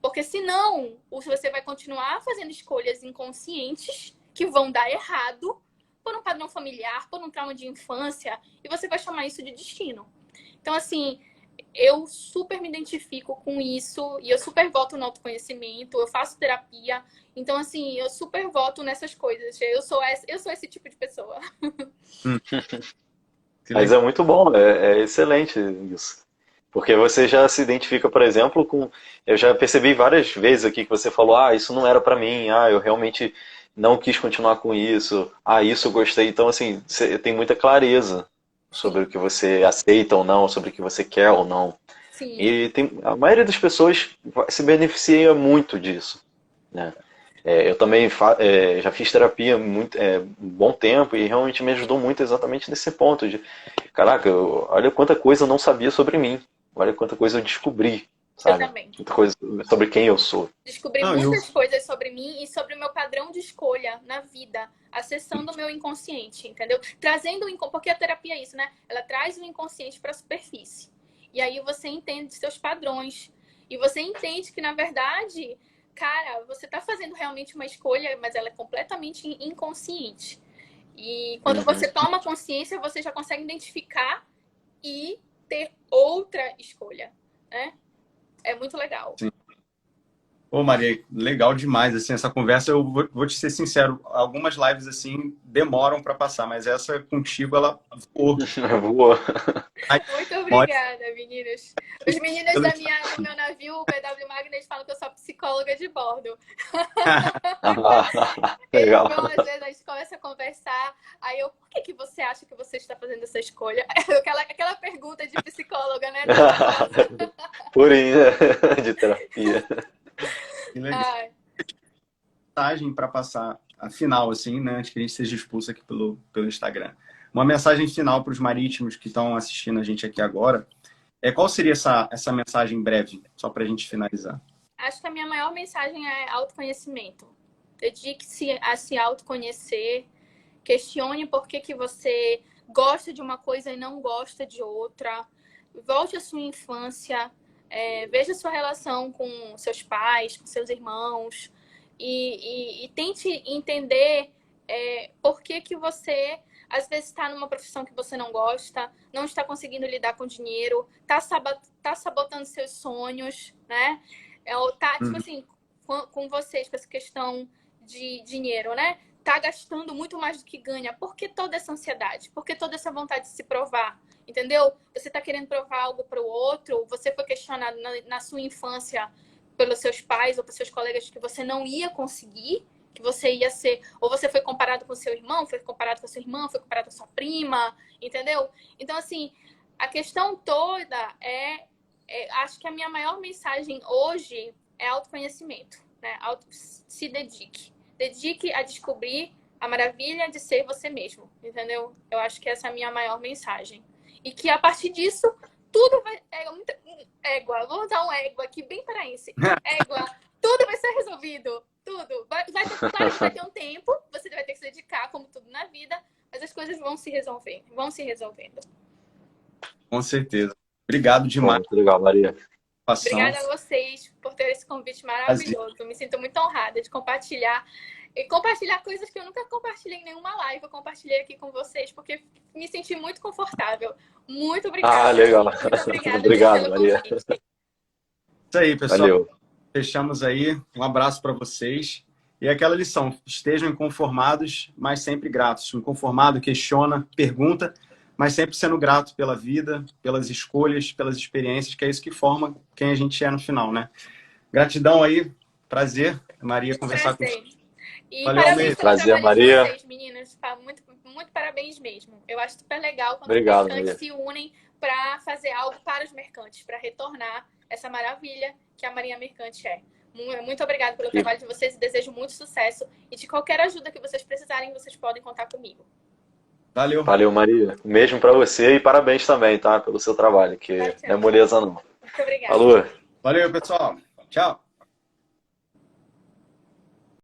Porque senão, você vai continuar fazendo escolhas inconscientes que vão dar errado por um padrão familiar, por um trauma de infância, e você vai chamar isso de destino. Então, assim, eu super me identifico com isso e eu super voto no autoconhecimento, eu faço terapia. Então, assim, eu super voto nessas coisas. Eu sou esse tipo de pessoa. Mas é muito bom, é excelente isso. Porque você já se identifica, por exemplo, com... Eu já percebi várias vezes aqui que você falou, isso não era pra mim, eu realmente não quis continuar com isso, isso eu gostei. Então, assim, você tem muita clareza sobre o que você aceita ou não, sobre o que você quer ou não. Sim. E a maioria das pessoas se beneficia muito disso, né? Eu também já fiz terapia um bom tempo e realmente me ajudou muito exatamente nesse ponto de, caraca, olha quanta coisa eu não sabia sobre mim, olha quanta coisa eu descobri, sabe? Eu também. Muita coisa sobre quem eu sou. Descobri muitas coisas sobre mim e sobre o meu padrão de escolha na vida, acessando o meu inconsciente, entendeu? Trazendo porque a terapia é isso, né? Ela traz o inconsciente para a superfície. E aí você entende seus padrões. E você entende que, na verdade, cara, você tá fazendo realmente uma escolha, mas ela é completamente inconsciente. E quando você toma consciência, você já consegue identificar e ter outra escolha, né? É muito legal. Sim. Ô, Maria, legal demais, assim, essa conversa. Eu vou te ser sincero, algumas lives, assim, demoram para passar, mas essa contigo, ela voou. Voou. Muito obrigada, meninos. Os meninos do meu navio, o BW Magnet, falam que eu sou psicóloga de bordo. Legal. Então, às vezes, a gente começa a conversar, aí eu, por que você acha que você está fazendo essa escolha? Aquela pergunta de psicóloga, né? Purinha de terapia. Mensagem para passar a final, assim, né? Antes que a gente seja expulso aqui pelo Instagram. Uma mensagem final para os marítimos que estão assistindo a gente aqui agora. Qual seria essa mensagem breve, só para a gente finalizar? Acho que a minha maior mensagem é autoconhecimento. Dedique-se a se autoconhecer. Questione por que você gosta de uma coisa e não gosta de outra. Volte à sua infância. Veja a sua relação com seus pais, com seus irmãos. E tente entender por que você, às vezes, está numa profissão que você não gosta, não está conseguindo lidar com dinheiro, está sabotando seus sonhos, né? Tipo assim, com vocês, com essa questão de dinheiro, né? Tá gastando muito mais do que ganha. Por que toda essa ansiedade? Por que toda essa vontade de se provar? Entendeu? Você tá querendo provar algo para o outro, você foi questionado na sua infância pelos seus pais ou pelos seus colegas que você não ia conseguir, que você ia ser... Ou você foi comparado com seu irmão, foi comparado com a sua irmã, foi comparado com a sua prima, entendeu? Então, assim, a questão toda acho que a minha maior mensagem hoje é autoconhecimento, né? Se dedique. Dedique a descobrir a maravilha de ser você mesmo, entendeu? Eu acho que essa é a minha maior mensagem. E que a partir disso, tudo vai... Égua, vou usar um égua aqui bem paraense. Égua, tudo vai ser resolvido. Tudo. Claro que vai ter um tempo, você vai ter que se dedicar, como tudo na vida, mas as coisas vão se resolver, vão se resolvendo. Com certeza. Obrigado demais. Muito legal, Maria. Obrigada a vocês por ter esse convite maravilhoso. Me sinto muito honrada de compartilhar. E compartilhar coisas que eu nunca compartilhei em nenhuma live. Eu compartilhei aqui com vocês, porque me senti muito confortável. Muito obrigada. Ah, legal. Muito obrigada Obrigado, pelo Maria. convite. Isso aí, pessoal. Valeu. Fechamos aí. Um abraço para vocês. E aquela lição, estejam inconformados, mas sempre gratos. Inconformado, questiona, pergunta, mas sempre sendo grato pela vida, pelas escolhas, pelas experiências, que é isso que forma quem a gente é no final, né? Gratidão aí, prazer, Maria, conversar com você. E Valeu, parabéns Almeida. pelo Prazer, trabalho Maria. de vocês, meninas. Muito, muito parabéns mesmo. Eu acho super legal quando Obrigado, os mercantes Maria. se unem para fazer algo para os mercantes, para retornar essa maravilha que a Marinha Mercante é. Muito obrigada pelo trabalho de vocês e desejo muito sucesso. E de qualquer ajuda que vocês precisarem, vocês podem contar comigo. Valeu. Valeu, Maria. O mesmo para você e parabéns também, tá? Pelo seu trabalho, que não é moleza não. Muito obrigada. Falou. Valeu, pessoal. Tchau.